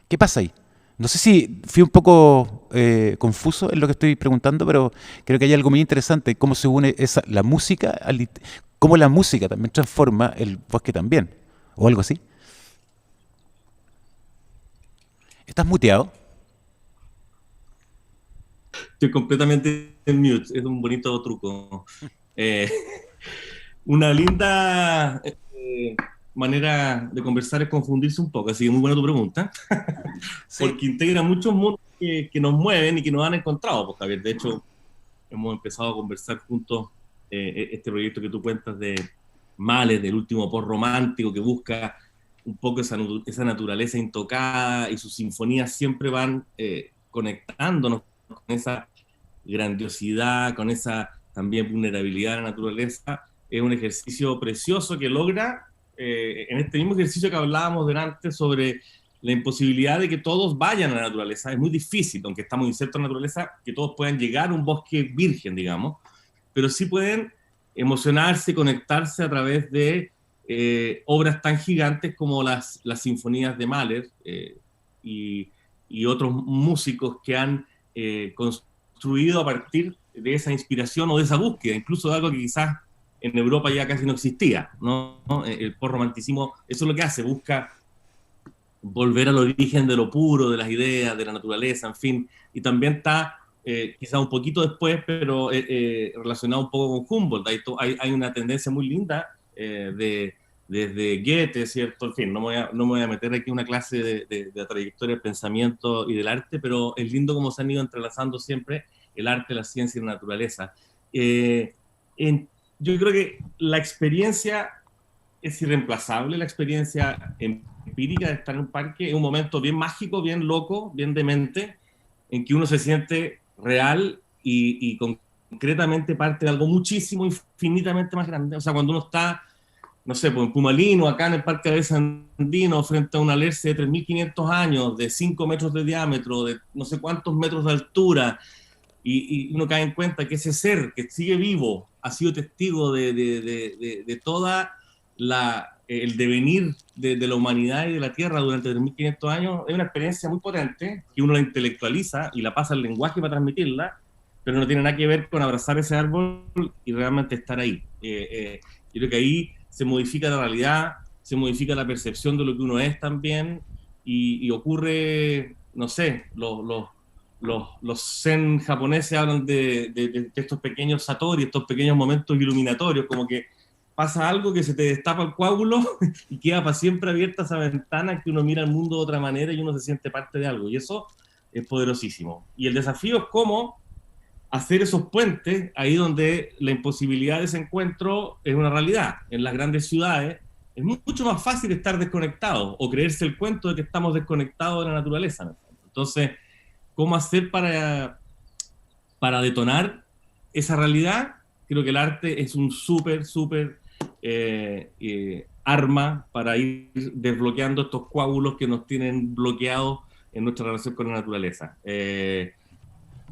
S1: ¿Qué pasa ahí? No sé si fui un poco confuso en lo que estoy preguntando, pero creo que hay algo muy interesante, cómo se une la música, cómo la música también transforma el bosque también, o algo así. ¿Estás muteado?
S4: Estoy completamente en mute, es un bonito truco. Una linda manera de conversar es confundirse un poco, así que muy buena tu pregunta, sí. Porque integra muchos mundos que nos mueven y que nos han encontrado, pues, Javier. De hecho, hemos empezado a conversar juntos este proyecto que tú cuentas de Mahler, del último post-romántico, que busca un poco esa naturaleza intocada, y sus sinfonías siempre van conectándonos con esa grandiosidad, con esa también vulnerabilidad de la naturaleza. Es un ejercicio precioso que logra, en este mismo ejercicio que hablábamos delante sobre la imposibilidad de que todos vayan a la naturaleza. Es muy difícil, aunque estamos insertos en la naturaleza, que todos puedan llegar a un bosque virgen, digamos, pero sí pueden emocionarse, conectarse a través de obras tan gigantes como las sinfonías de Mahler y otros músicos que han construido a partir de esa inspiración o de esa búsqueda, incluso de algo que quizás en Europa ya casi no existía, ¿no? El postromanticismo, eso es lo que hace, busca volver al origen de lo puro, de las ideas, de la naturaleza, en fin, y también está quizás un poquito después, pero relacionado un poco con Humboldt. Hay una tendencia muy linda desde Goethe, ¿cierto? En fin, no me voy a meter aquí una clase de la trayectoria del pensamiento y del arte, pero es lindo cómo se han ido entrelazando siempre el arte, la ciencia y la naturaleza. Yo creo que la experiencia es irreemplazable, la experiencia empírica de estar en un parque es un momento bien mágico, bien loco, bien demente, en que uno se siente real y concretamente parte de algo muchísimo, infinitamente más grande. O sea, cuando uno está, no sé, pues en Pumalino, acá en el Parque Aves Andino, frente a un alerce de 3.500 años, de 5 metros de diámetro, de no sé cuántos metros de altura, y uno cae en cuenta que ese ser que sigue vivo ha sido testigo de toda el devenir de la humanidad y de la Tierra durante 3.500 años, es una experiencia muy potente, que uno la intelectualiza y la pasa al lenguaje para transmitirla, pero no tiene nada que ver con abrazar ese árbol y realmente estar ahí. Yo creo que ahí se modifica la realidad, se modifica la percepción de lo que uno es también, y ocurre, no sé, los zen japoneses hablan de estos pequeños satori, estos pequeños momentos iluminatorios, como que pasa algo que se te destapa el coágulo y queda para siempre abierta esa ventana, que uno mira el mundo de otra manera y uno se siente parte de algo, y eso es poderosísimo. Y el desafío es cómo hacer esos puentes ahí donde la imposibilidad de ese encuentro es una realidad. En las grandes ciudades es mucho más fácil estar desconectados o creerse el cuento de que estamos desconectados de la naturaleza, ¿no? Entonces, ¿cómo hacer para detonar esa realidad? creo que el arte es un súper arma para ir desbloqueando estos coágulos que nos tienen bloqueados en nuestra relación con la naturaleza.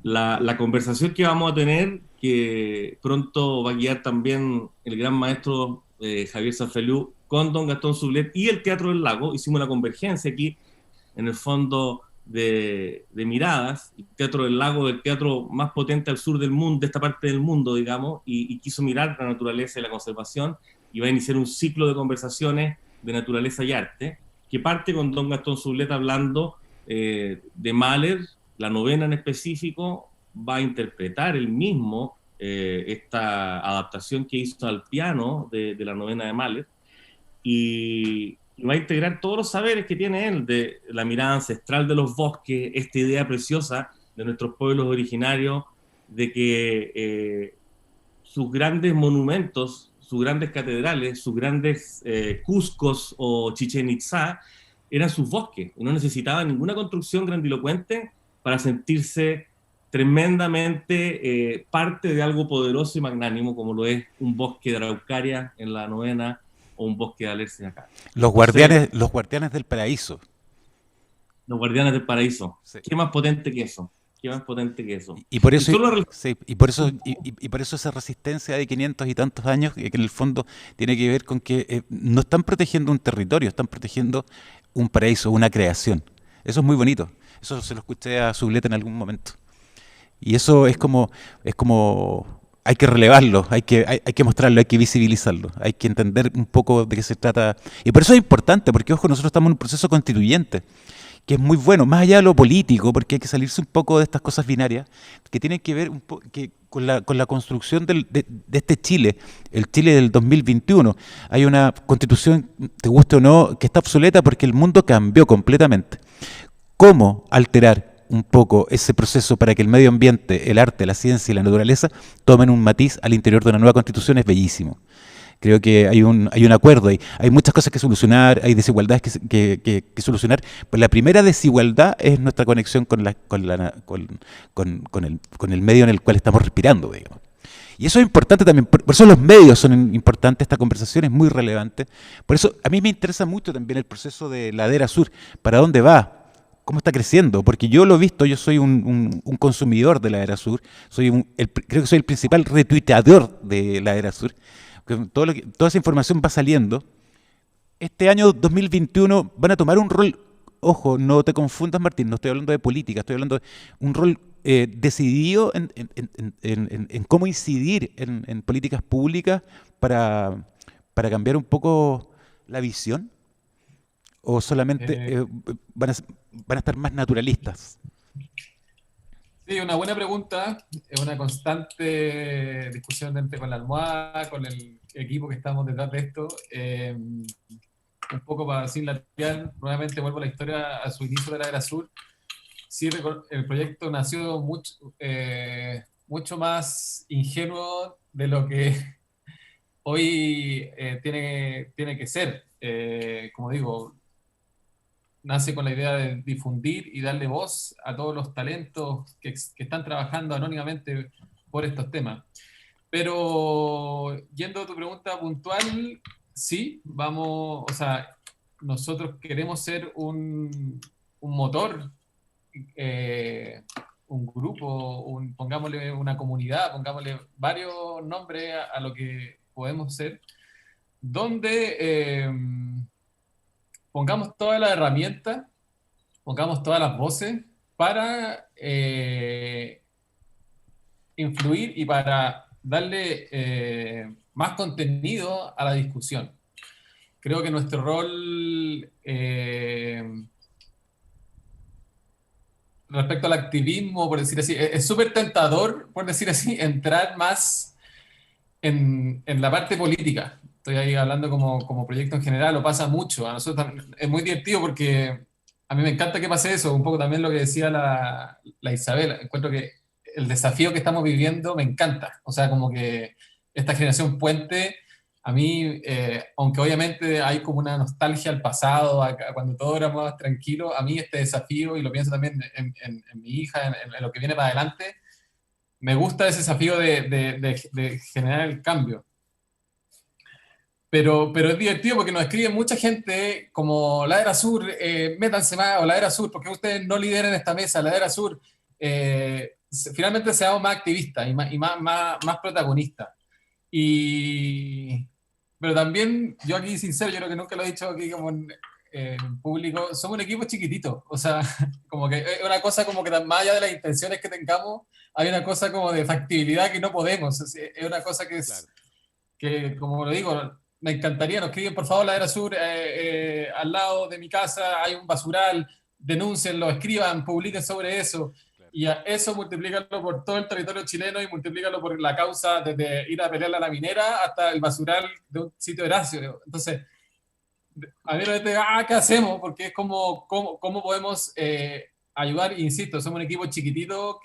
S4: La conversación que vamos a tener, que pronto va a guiar también el gran maestro Javier Sanfeliu con don Gastón Sublet y el Teatro del Lago, hicimos una convergencia aquí, en el fondo de miradas. El Teatro del Lago, el teatro más potente al sur del mundo, de esta parte del mundo, digamos, y quiso mirar la naturaleza y la conservación, y va a iniciar un ciclo de conversaciones de naturaleza y arte, que parte con don Gastón Sublet hablando de Mahler, la novena en específico. Va a interpretar él mismo esta adaptación que hizo al piano de la novena de Mahler, y va a integrar todos los saberes que tiene él, de la mirada ancestral de los bosques, esta idea preciosa de nuestros pueblos originarios, de que sus grandes monumentos, sus grandes catedrales, sus grandes Cuscos o Chichén Itzá, eran sus bosques, y no necesitaban ninguna construcción grandilocuente para sentirse tremendamente parte de algo poderoso y magnánimo, como lo es un bosque de Araucaria en la novena, o un bosque de Alerce acá.
S1: Los guardianes del paraíso.
S4: Los guardianes del paraíso.
S1: Sí.
S4: ¿Qué más potente que eso? ¿Qué más potente que eso?
S1: Y por eso,
S4: sí,
S1: y por eso esa resistencia de 500 y tantos años, que en el fondo tiene que ver con que no están protegiendo un territorio, están protegiendo un paraíso, una creación. Eso es muy bonito. Eso se lo escuché a Sublet en algún momento. Y eso es como hay que relevarlo, hay que mostrarlo, hay que visibilizarlo, hay que entender un poco de qué se trata. Y por eso es importante, porque ojo, nosotros estamos en un proceso constituyente, que es muy bueno, más allá de lo político, porque hay que salirse un poco de estas cosas binarias, que tienen que ver con la construcción de este Chile, el Chile del 2021. Hay una constitución, te guste o no, que está obsoleta porque el mundo cambió completamente. ¿Cómo alterar un poco ese proceso para que el medio ambiente, el arte, la ciencia y la naturaleza tomen un matiz al interior de una nueva constitución? Es bellísimo. Creo que hay un acuerdo ahí. Hay muchas cosas que solucionar, hay desigualdades que solucionar. Pues la primera desigualdad es nuestra conexión con el medio en el cual estamos respirando, digamos. Y eso es importante también, por eso los medios son importantes, esta conversación es muy relevante. Por eso a mí me interesa mucho también el proceso de Ladera Sur. ¿Para dónde va? ¿Cómo está creciendo? Porque yo lo he visto, yo soy un consumidor de Ladera Sur, creo que soy el principal retuiteador de Ladera Sur. Toda esa información va saliendo. Este año 2021 van a tomar un rol, ojo, no te confundas, Martín, no estoy hablando de política, estoy hablando de un rol decidido en cómo incidir en políticas públicas para cambiar un poco la visión. ¿O solamente van a estar más naturalistas?
S3: Sí, una buena pregunta. Es una constante discusión con la almohada, con el equipo que estamos detrás de esto. Un poco para sin latear, nuevamente vuelvo a la historia, a su inicio de la Era Sur. Sí, el proyecto nació mucho más ingenuo de lo que hoy tiene que ser. Como digo, nace con la idea de difundir y darle voz a todos los talentos que están trabajando anónimamente por estos temas. Pero yendo a tu pregunta puntual, sí, o sea, nosotros queremos ser un motor, un grupo, pongámosle una comunidad, pongámosle varios nombres a lo que podemos ser, donde pongamos todas las herramientas, pongamos todas las voces para influir y para darle más contenido a la discusión. Creo que nuestro rol respecto al activismo, por decir así, es súper tentador, por decir así, entrar más en la parte política. Estoy ahí hablando como proyecto en general, lo pasa mucho. A nosotros es muy divertido porque a mí me encanta que pase eso, un poco también lo que decía la Isabel. Encuentro que el desafío que estamos viviendo me encanta. O sea, como que esta generación puente, a mí, aunque obviamente hay como una nostalgia al pasado, cuando todo era más tranquilo, a mí este desafío, y lo pienso también en mi hija, en lo que viene para adelante, me gusta ese desafío de generar el cambio. Pero es divertido porque nos escribe mucha gente como Ladera Sur, métanse más, o Ladera Sur, porque ustedes no lideran esta mesa, Ladera Sur, finalmente seamos más activistas y más protagonistas. Pero también, yo aquí sincero, yo creo que nunca lo he dicho aquí como en público, somos un equipo chiquitito, o sea, como que es una cosa como que más allá de las intenciones que tengamos, hay una cosa como de factibilidad que no podemos, es una cosa que es,
S1: Claro.
S3: que como lo digo, me encantaría, nos escriben por favor Ladera Sur, al lado de mi casa hay un basural, denúncienlo, escriban, publiquen sobre eso,
S1: Claro.
S3: y a eso multiplícalo por todo el territorio chileno y multiplícalo por la causa desde ir a pelear a la minera hasta el basural de un sitio de Horacio. Entonces, a mí realmente, ¿qué hacemos? Porque es como, ¿cómo podemos ayudar? Insisto, somos un equipo chiquitito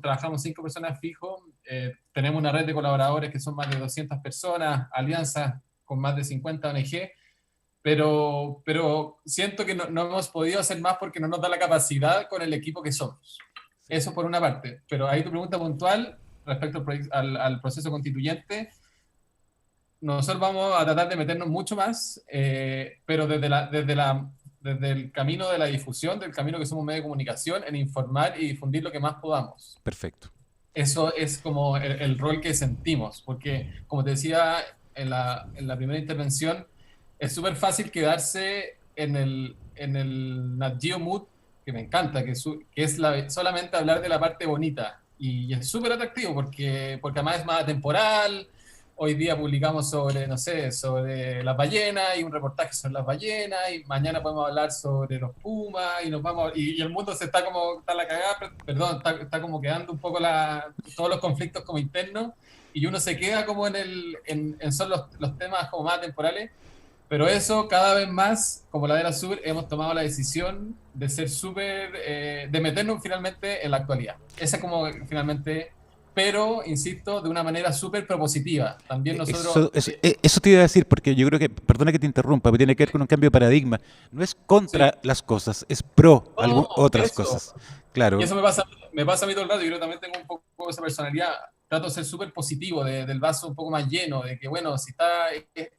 S3: trabajamos 5 personas fijos, tenemos una red de colaboradores que son más de 200 personas, alianzas con más de 50 ONG, pero siento que no hemos podido hacer más porque no nos da la capacidad con el equipo que somos. Eso por una parte, pero ahí tu pregunta puntual respecto al proceso constituyente, nosotros vamos a tratar de meternos mucho más, pero desde el camino de la difusión, del camino que somos medio de comunicación, en informar y difundir lo que más podamos.
S1: Perfecto.
S3: Eso es como el rol que sentimos, porque como te decía en la primera intervención, es súper fácil quedarse en el Nat Geo Mood, que me encanta, que es solamente hablar de la parte bonita, y es súper atractivo porque además es más temporal. Hoy día publicamos sobre, no sé, sobre las ballenas y un reportaje sobre las ballenas, y mañana podemos hablar sobre los pumas y nos vamos y el mundo se está como, está la cagada, perdón, está como quedando un poco todos los conflictos como internos, y uno se queda como en son los temas como más temporales, pero eso cada vez más, como Ladera Sur, hemos tomado la decisión de ser súper, de meternos finalmente en la actualidad. Esa como finalmente, pero, insisto, de una manera súper propositiva. También nosotros...
S1: Eso te iba a decir, porque yo creo que, perdona que te interrumpa, pero tiene que ver con un cambio de paradigma. No es contra
S3: Sí.
S1: las cosas, es pro otras
S3: Eso.
S1: cosas. Claro.
S3: Y eso me pasa a mí todo el rato. Yo también tengo un poco esa personalidad. Trato de ser súper positivo, del vaso un poco más lleno, de que, bueno, si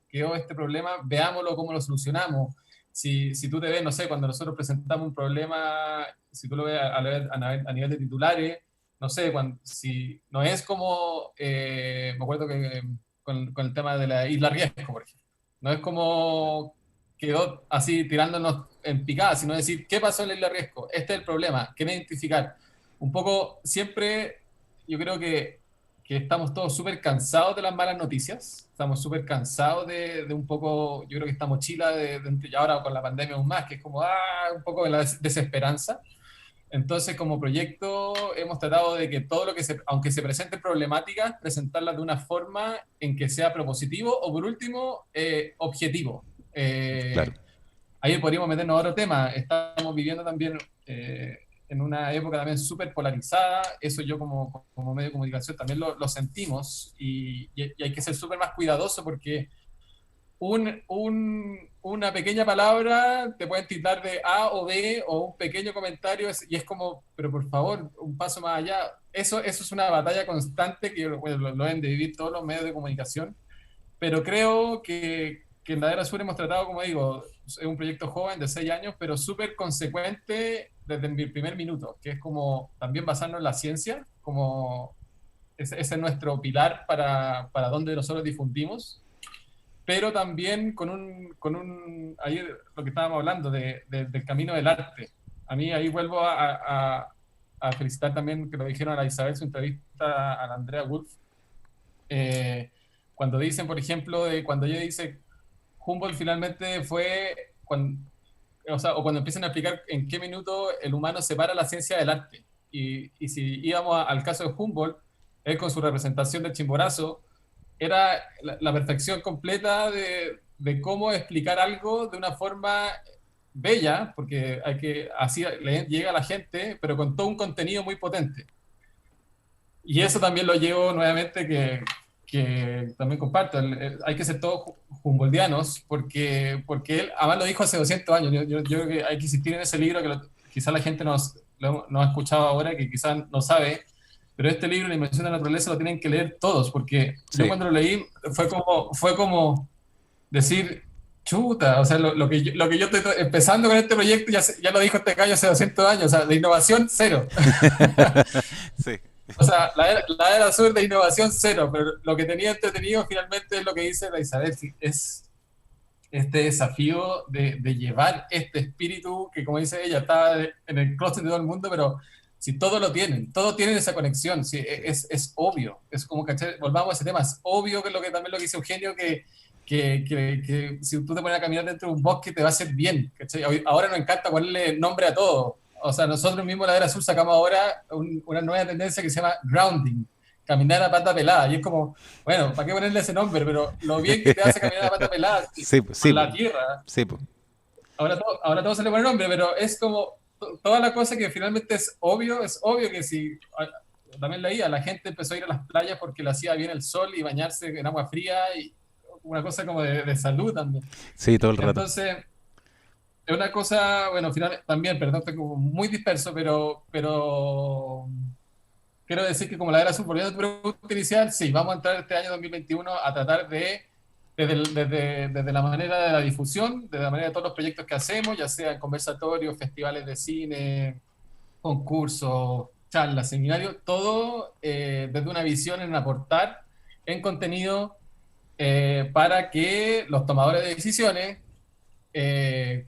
S3: quedó este problema, veámoslo, cómo lo solucionamos. Si tú te ves, no sé, cuando nosotros presentamos un problema, si tú lo ves a nivel de titulares, no sé, si no es como, me acuerdo que con el tema de la Isla Riesgo, por ejemplo, no es como quedó así tirándonos en picada, sino decir, ¿qué pasó en la Isla Riesgo? Este es el problema, ¿qué identificar? Un poco, siempre, yo creo que estamos todos súper cansados de las malas noticias, estamos súper cansados de un poco, yo creo que esta mochila y ahora con la pandemia aún más, que es como, un poco de la desesperanza. Entonces, como proyecto, hemos tratado de que todo lo que aunque se presenten problemáticas, presentarlas de una forma en que sea propositivo o, por último, objetivo.
S1: Claro.
S3: Ahí podríamos meternos a otro tema. Estamos viviendo también en una época también súper polarizada. Eso yo como medio de comunicación también lo sentimos, y hay que ser súper más cuidadoso porque una pequeña palabra te pueden tildar de A o B, o un pequeño comentario, y es como, pero por favor, un paso más allá. Eso es una batalla constante que bueno, lo deben de vivir todos los medios de comunicación, pero creo que en Ladera Sur hemos tratado, como digo, es un proyecto joven de 6 años, pero súper consecuente desde el primer minuto, que es como también basarnos en la ciencia, como ese es nuestro pilar para donde nosotros difundimos, pero también ahí lo que estábamos hablando del camino del arte. A mí ahí vuelvo a felicitar también, que lo dijeron a la Isabel, su entrevista a la Andrea Wolf, cuando dicen, por ejemplo, cuando ella dice, Humboldt finalmente fue, o cuando empiezan a explicar en qué minuto el humano separa la ciencia del arte. Y si íbamos al caso de Humboldt, él con su representación del Chimborazo, era la perfección completa de cómo explicar algo de una forma bella, porque así llega a la gente, pero con todo un contenido muy potente. Y eso también lo llevo nuevamente, que también comparto, hay que ser todos humboldtianos, porque él además lo dijo hace 200 años. Yo creo que hay que insistir en ese libro, que quizás la gente no ha escuchado ahora, que quizás no sabe, pero este libro, La invención de la naturaleza, lo tienen que leer todos, porque
S1: Sí.
S3: yo cuando lo leí fue como decir, chuta, o sea, lo que yo estoy empezando con este proyecto, ya lo dijo este gallo hace 200 años, o sea, de innovación cero.
S1: Sí.
S3: O sea, la era sur de innovación cero, pero lo que tenía entretenido finalmente es lo que dice la Isabel, sí, es este desafío de llevar este espíritu que, como dice ella, está en el closet de todo el mundo, pero si todos tienen esa conexión, sí, es obvio, es como, ¿cachai? Volvamos a ese tema, es obvio que también lo que dice Eugenio, que si tú te pones a caminar dentro de un bosque te va a hacer bien, ¿cachai? Ahora nos encanta ponerle nombre a todo, o sea, nosotros mismos en la Era Sur sacamos ahora una nueva tendencia que se llama grounding, caminar a pata pelada, y es como, bueno, ¿para qué ponerle ese nombre? Pero lo bien que te hace caminar a pata pelada
S1: Sí,
S3: por
S1: sí,
S3: la tierra.
S1: sí, po.
S3: Ahora todo se le pone nombre, pero es como toda la cosa que finalmente es obvio que si también leía, la gente empezó a ir a las playas porque le hacía bien el sol y bañarse en agua fría y una cosa como de salud también.
S1: Sí, todo el rato.
S3: Entonces, es una cosa, bueno, también, perdón, estoy como muy disperso, pero quiero decir que como la era sur, volviendo a tu pregunta inicial, sí, vamos a entrar este año 2021 a tratar desde la manera de la difusión, desde la manera de todos los proyectos que hacemos, ya sean conversatorios, festivales de cine, concursos, charlas, seminarios, todo desde una visión en aportar en contenido para que los tomadores de decisiones eh,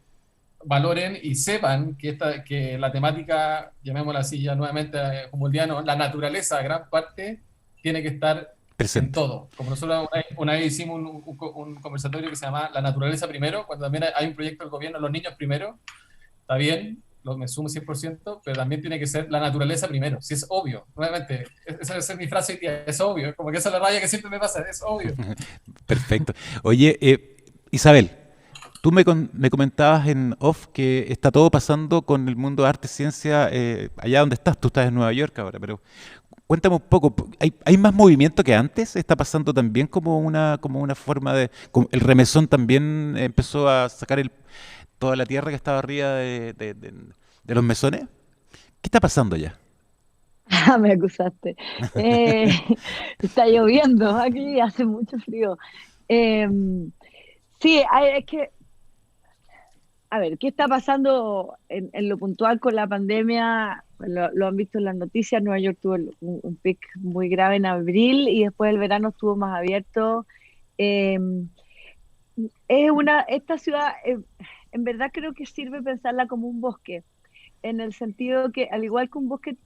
S3: valoren y sepan que la temática, llamémosla así ya nuevamente, como el día, la naturaleza, gran parte, tiene que estar en
S1: Presente.
S3: todo. Como nosotros una vez hicimos un conversatorio que se llama La naturaleza primero, cuando también hay un proyecto del gobierno, los niños primero, está bien, me sumo 100%, pero también tiene que ser la naturaleza primero, si es obvio. Nuevamente, esa es mi frase, es obvio, como que esa es la raya que siempre me pasa, es obvio.
S1: Perfecto. Oye, Isabel, tú me comentabas en off que está todo pasando con el mundo de arte y ciencia allá donde estás. Tú estás en Nueva York ahora, pero cuéntame un poco. ¿Hay más movimiento que antes? ¿Está pasando también como una forma de... el remesón también empezó a sacar toda la tierra que estaba arriba de los mesones? ¿Qué está pasando allá?
S5: Ah, me acusaste. Eh, Está lloviendo aquí, hace mucho frío. Eh, sí, es que, a ver, ¿qué está pasando en lo puntual con la pandemia? Pues lo han visto en las noticias. Nueva York tuvo un pic muy grave en abril y después el verano estuvo más abierto. Eh, esta ciudad, en verdad creo que sirve pensarla como un bosque, en el sentido que al igual que un bosque,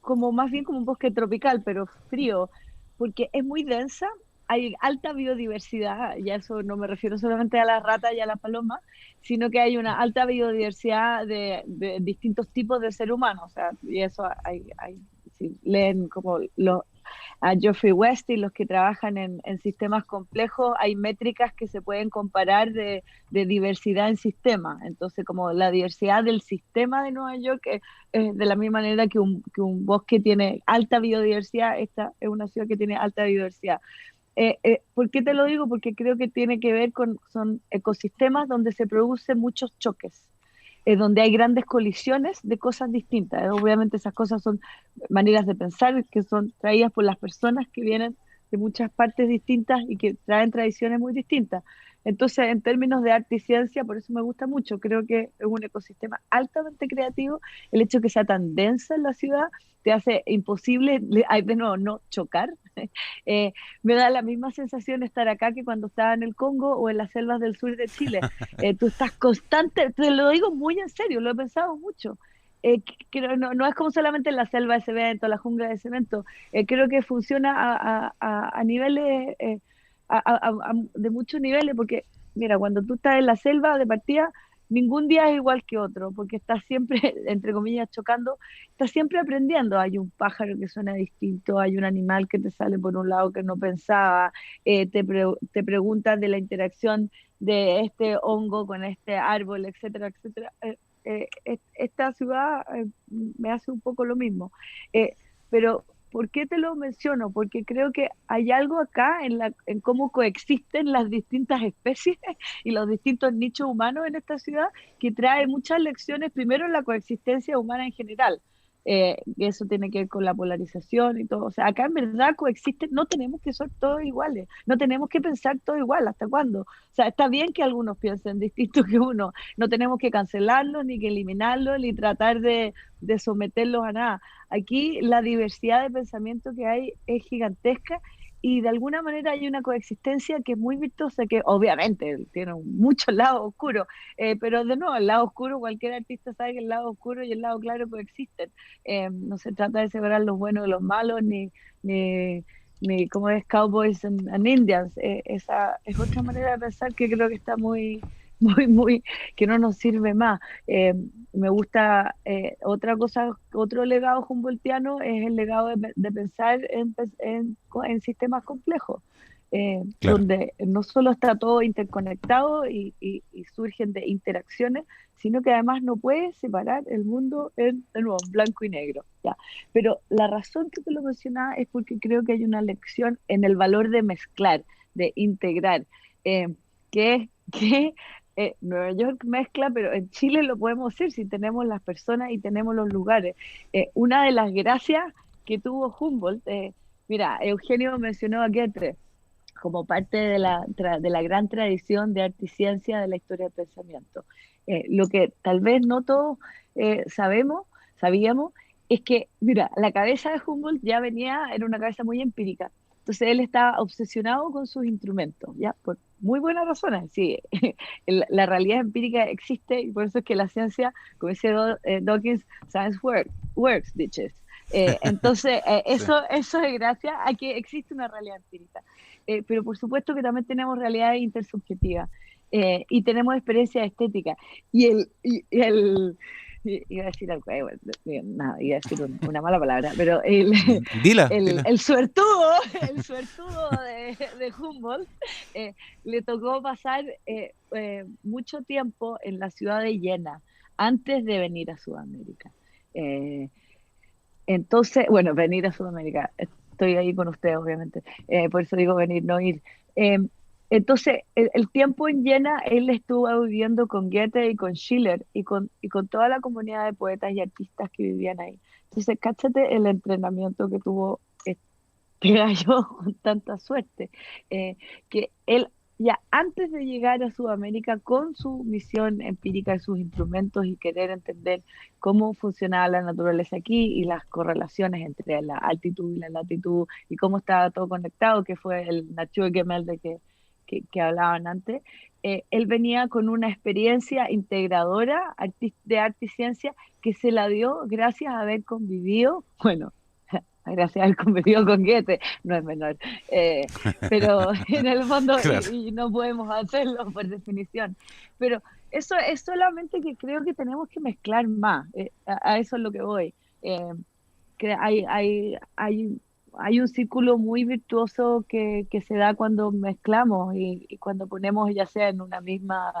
S5: como más bien como un bosque tropical, pero frío, porque es muy densa, hay alta biodiversidad, y a eso no me refiero solamente a las ratas y a las palomas, sino que hay una alta biodiversidad de distintos tipos de ser humano, o sea, y eso si leen como a Geoffrey West y los que trabajan en sistemas complejos, hay métricas que se pueden comparar de diversidad en sistemas. Entonces, como la diversidad del sistema de Nueva York es de la misma manera que un bosque tiene alta biodiversidad, esta es una ciudad que tiene alta biodiversidad. ¿Por qué te lo digo? Porque creo que tiene que ver son ecosistemas donde se producen muchos choques, donde hay grandes colisiones de cosas distintas. Obviamente esas cosas son maneras de pensar que son traídas por las personas que vienen de muchas partes distintas y que traen tradiciones muy distintas. Entonces, en términos de arte y ciencia, por eso me gusta mucho, creo que es un ecosistema altamente creativo. El hecho de que sea tan densa en la ciudad te hace imposible, de nuevo, no chocar. Me da la misma sensación estar acá que cuando estaba en el Congo o en las selvas del sur de Chile. Tú estás constante, te lo digo muy en serio, lo he pensado mucho. No es como solamente en la selva de cemento, la jungla de cemento. Creo que funciona a niveles, de muchos niveles, porque mira, cuando tú estás en la selva de partida, ningún día es igual que otro, porque estás siempre, entre comillas, chocando, estás siempre aprendiendo. Hay un pájaro que suena distinto, hay un animal que te sale por un lado que no pensaba, te preguntas de la interacción de este hongo con este árbol, etcétera, etcétera. Esta ciudad me hace un poco lo mismo. Pero, ¿por qué te lo menciono? Porque creo que hay algo acá en cómo coexisten las distintas especies y los distintos nichos humanos en esta ciudad que trae muchas lecciones, primero en la coexistencia humana en general. que eso tiene que ver con la polarización y todo. O sea, acá en verdad coexisten, no tenemos que ser todos iguales, no tenemos que pensar todo igual, ¿hasta cuándo? O sea, está bien que algunos piensen distinto que uno, no tenemos que cancelarlos, ni que eliminarlos, ni tratar de someterlos a nada. Aquí la diversidad de pensamiento que hay es gigantesca y de alguna manera hay una coexistencia que es muy virtuosa, que obviamente tiene muchos lados oscuros, pero de nuevo, el lado oscuro, cualquier artista sabe que el lado oscuro y el lado claro coexisten. No se trata de separar los buenos de los malos, ni, ni como es Cowboys and Indians. Esa es otra manera de pensar que creo que está muy, que no nos sirve más. Me gusta otra cosa, otro legado humboldtiano es el legado de pensar en sistemas complejos,
S1: Claro.
S5: donde no solo está todo interconectado y surgen de interacciones, sino que además no puedes separar el mundo de nuevo, en blanco y negro. ¿Ya? Pero la razón que te lo mencionaba es porque creo que hay una lección en el valor de mezclar, de integrar, que es que Nueva York mezcla, pero en Chile lo podemos hacer si tenemos las personas y tenemos los lugares. Una de las gracias que tuvo Humboldt, mira, Eugenio mencionó a Goethe como parte de la gran tradición de arte y ciencia de la historia del pensamiento. Lo que tal vez no todos sabíamos, es que, mira, la cabeza de Humboldt ya era una cabeza muy empírica. Entonces él estaba obsesionado con sus instrumentos, ¿ya? Por muy buenas razones, sí. La realidad empírica existe y por eso es que la ciencia, como dice Dawkins, science works, bitches. Entonces,
S1: Sí.
S5: eso es gracias a que existe una realidad empírica. Pero por supuesto que también tenemos realidades intersubjetivas y tenemos experiencia estética. Iba a decir algo, bueno, no, iba a decir una mala palabra, pero
S1: Dila.
S5: el suertudo, de Humboldt le tocó pasar mucho tiempo en la ciudad de Jena antes de venir a Sudamérica. Entonces, bueno, venir a Sudamérica, estoy ahí con ustedes, obviamente, por eso digo venir, no ir. Eh, entonces, el tiempo en Jena, él estuvo viviendo con Goethe y con Schiller y con toda la comunidad de poetas y artistas que vivían ahí. Entonces, cáchate el entrenamiento que tuvo este gallo con tanta suerte, que él ya antes de llegar a Sudamérica con su misión empírica de sus instrumentos y querer entender cómo funcionaba la naturaleza aquí y las correlaciones entre la altitud y la latitud y cómo estaba todo conectado, que fue el Naturgemälde que hablaban antes, él venía con una experiencia integradora de arte y ciencia que se la dio gracias a haber convivido, bueno, gracias a haber convivido con Goethe, no es menor, pero en el fondo,
S1: Claro.
S5: y no podemos hacerlo por definición, pero eso es solamente que creo que tenemos que mezclar más, a eso es lo que voy. Que hay un círculo muy virtuoso que se da cuando mezclamos y cuando ponemos ya sea en una misma,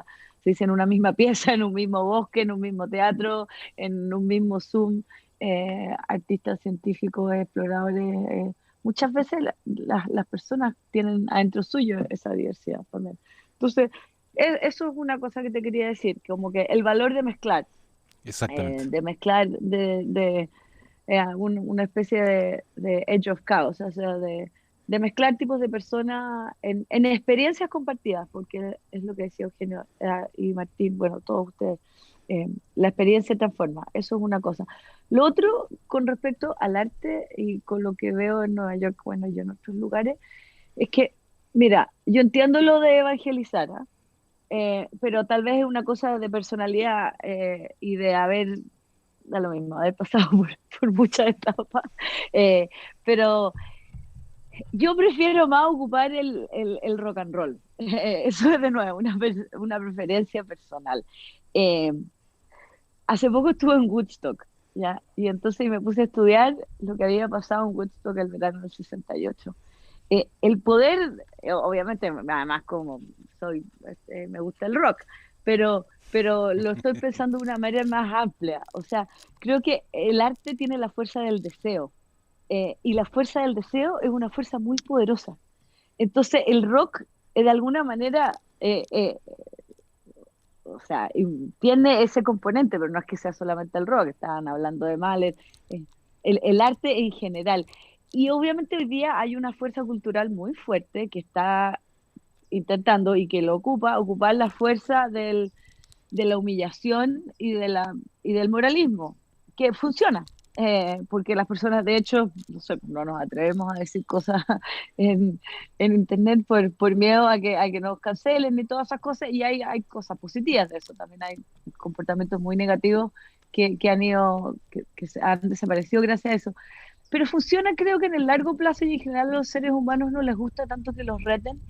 S5: se dice en una misma pieza, en un mismo bosque, en un mismo teatro, en un mismo Zoom, artistas, científicos, exploradores. Muchas veces las personas tienen adentro suyo esa diversidad también. Entonces, eso es una cosa que te quería decir, como que el valor de mezclar,
S1: Exactamente.
S5: una especie de edge of chaos, o sea, de mezclar tipos de personas en experiencias compartidas, porque es lo que decía Eugenio y Martín, bueno, todos ustedes, la experiencia transforma, eso es una cosa. Lo otro, con respecto al arte y con lo que veo en Nueva York, bueno, y en otros lugares, es que, mira, yo entiendo lo de evangelizar, ¿ah? Pero tal vez es una cosa de personalidad y de da lo mismo, haber pasado por muchas etapas, pero yo prefiero más ocupar el rock and roll. Eso es de nuevo una preferencia personal. Eh, Hace poco estuve en Woodstock, ¿ya? Y entonces me puse a estudiar lo que había pasado en Woodstock el verano del 68. El poder, obviamente, además como me gusta el rock, pero lo estoy pensando de una manera más amplia. O sea, creo que el arte tiene la fuerza del deseo, y la fuerza del deseo es una fuerza muy poderosa. Entonces, el rock, de alguna manera, o sea, y tiene ese componente, pero no es que sea solamente el rock, estaban hablando de Mahler, el arte en general. Y obviamente hoy día hay una fuerza cultural muy fuerte que está intentando y que lo ocupar la fuerza de la humillación y del moralismo, que funciona. Porque las personas, de hecho, no sé, no nos atrevemos a decir cosas en, en internet por miedo a que nos cancelen y todas esas cosas, y hay cosas positivas de eso, también hay comportamientos muy negativos que se han desaparecido gracias a eso. Pero funciona, creo que en el largo plazo y en general a los seres humanos no les gusta tanto que los reten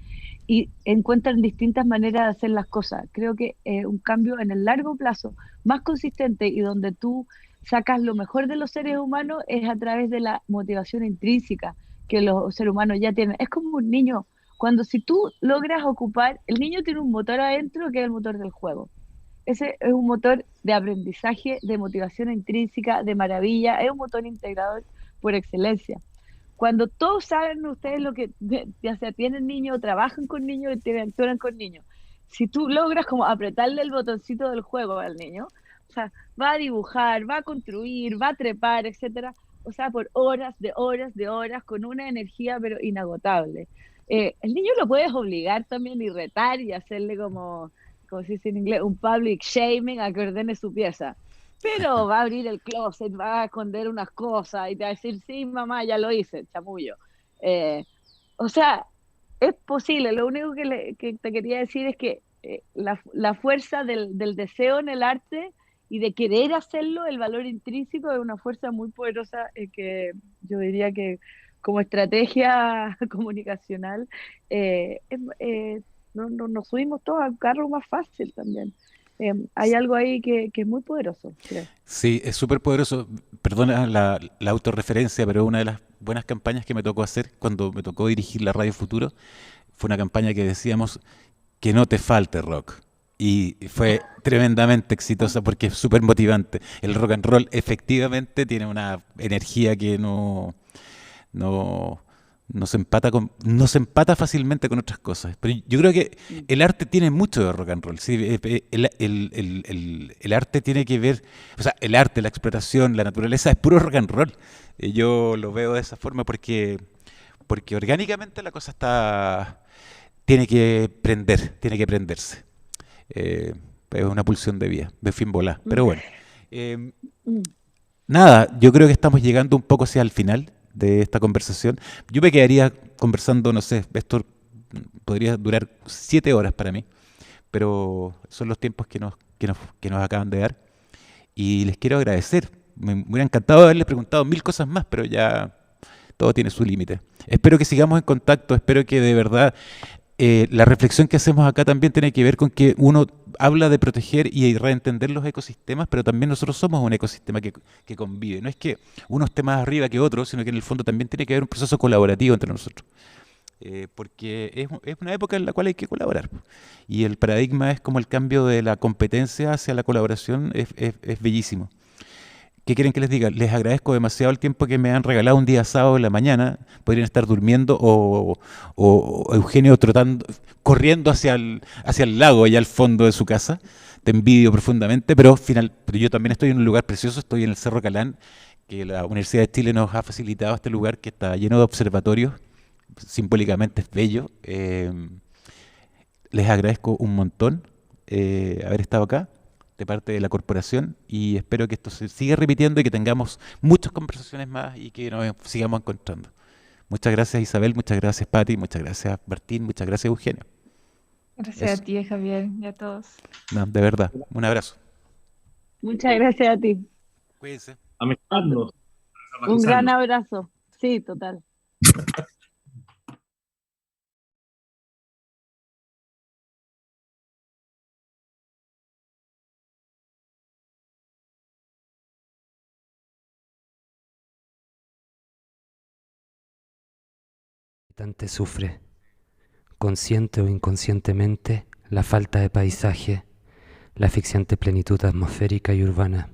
S5: y encuentran distintas maneras de hacer las cosas. Creo que un cambio en el largo plazo más consistente y donde tú sacas lo mejor de los seres humanos es a través de la motivación intrínseca que los seres humanos ya tienen. Es como un niño, cuando si tú logras ocupar, el niño tiene un motor adentro que es el motor del juego. Ese es un motor de aprendizaje, de motivación intrínseca, de maravilla, es un motor integrador por excelencia. Cuando todos saben ustedes lo que, ya sea tienen niños, trabajan con niños, interactúan con niños, si tú logras como apretarle el botoncito del juego al niño, o sea, va a dibujar, va a construir, va a trepar, etcétera, o sea, por horas, de horas, de horas, con una energía pero inagotable. El niño lo puedes obligar también y retar y hacerle como se dice en inglés, un public shaming a que ordene su pieza. Pero va a abrir el closet, va a esconder unas cosas y te va a decir, sí, mamá, ya lo hice, chamullo. O sea, es posible. Lo único que te quería decir es que la fuerza del deseo en el arte y de querer hacerlo, el valor intrínseco es una fuerza muy poderosa que yo diría que como estrategia comunicacional nos subimos todos al carro más fácil también. Hay algo ahí que es muy poderoso, creo.
S1: Sí, es súper poderoso. Perdona la autorreferencia, pero una de las buenas campañas que me tocó hacer cuando me tocó dirigir la Radio Futuro fue una campaña que decíamos que no te falte rock. Y fue tremendamente exitosa porque es súper motivante. El rock and roll efectivamente tiene una energía que no, no se empata fácilmente con otras cosas. Pero yo creo que el arte tiene mucho de rock and roll. ¿Sí? El arte tiene que ver, o sea, el arte, la exploración, la naturaleza es puro rock and roll. Yo lo veo de esa forma porque orgánicamente la cosa tiene que tiene que prenderse. Es una pulsión de vida, de fin volá. Pero bueno, nada, yo creo que estamos llegando un poco hacia el final de esta conversación. Yo me quedaría conversando, no sé, esto podría durar 7 horas para mí, pero son los tiempos que nos acaban de dar. Y les quiero agradecer. Me hubiera encantado haberles preguntado 1000 cosas más, pero ya todo tiene su límite. Espero que sigamos en contacto, espero que de verdad la reflexión que hacemos acá también tiene que ver con que uno habla de proteger y reentender los ecosistemas, pero también nosotros somos un ecosistema que convive. No es que uno esté más arriba que otro, sino que en el fondo también tiene que haber un proceso colaborativo entre nosotros. Porque es una época en la cual hay que colaborar. Y el paradigma es como el cambio de la competencia hacia la colaboración, es bellísimo. ¿Qué quieren que les diga? Les agradezco demasiado el tiempo que me han regalado un día sábado en la mañana. Podrían estar durmiendo o Eugenio corriendo hacia el lago allá al fondo de su casa. Te envidio profundamente, pero yo también estoy en un lugar precioso, estoy en el Cerro Calán, que la Universidad de Chile nos ha facilitado este lugar que está lleno de observatorios, simbólicamente es bello. Les agradezco un montón haber estado acá de parte de la corporación y espero que esto se siga repitiendo y que tengamos muchas conversaciones más y que nos sigamos encontrando. Muchas gracias Isabel, muchas gracias Pati, muchas gracias Martín, muchas gracias Eugenio.
S2: Gracias
S1: Eso.
S2: a ti, Javier, y a todos.
S1: No, de verdad, un abrazo.
S5: Muchas gracias a ti.
S1: Cuídense.
S4: Amistadnos.
S5: Un gran abrazo. Sí, total.
S6: Habitante sufre, consciente o inconscientemente, la falta de paisaje, la asfixiante plenitud atmosférica y urbana.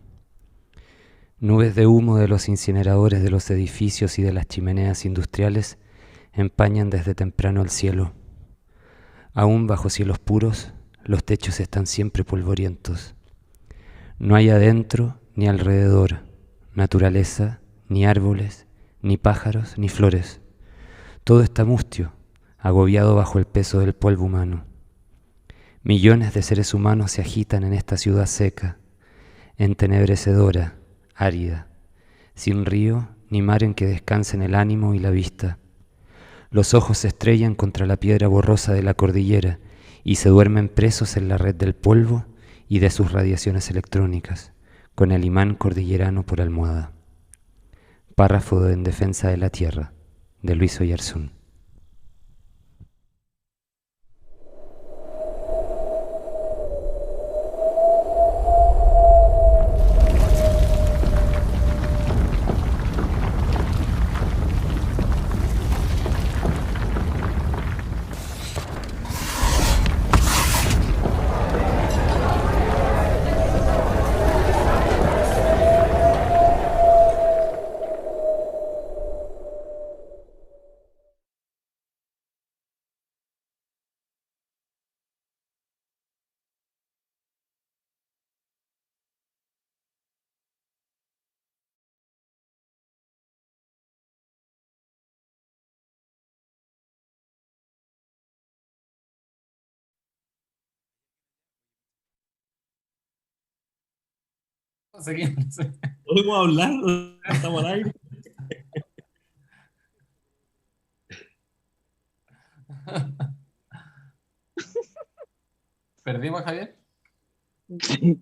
S6: Nubes de humo de los incineradores de los edificios y de las chimeneas industriales empañan desde temprano el cielo. Aún bajo cielos puros, los techos están siempre polvorientos. No hay adentro ni alrededor naturaleza, ni árboles, ni pájaros, ni flores. Todo está mustio, agobiado bajo el peso del polvo humano. Millones de seres humanos se agitan en esta ciudad seca, entenebrecedora, árida, sin río ni mar en que descansen el ánimo y la vista. Los ojos se estrellan contra la piedra borrosa de la cordillera y se duermen presos en la red del polvo y de sus radiaciones electrónicas, con el imán cordillerano por almohada. Párrafo en defensa de la tierra, de Luis Oyarzún.
S3: Seguimos.
S4: ¿Podemos hablar? ¿Estamos al aire?
S3: ¿Perdimos a Javier?
S5: Sí.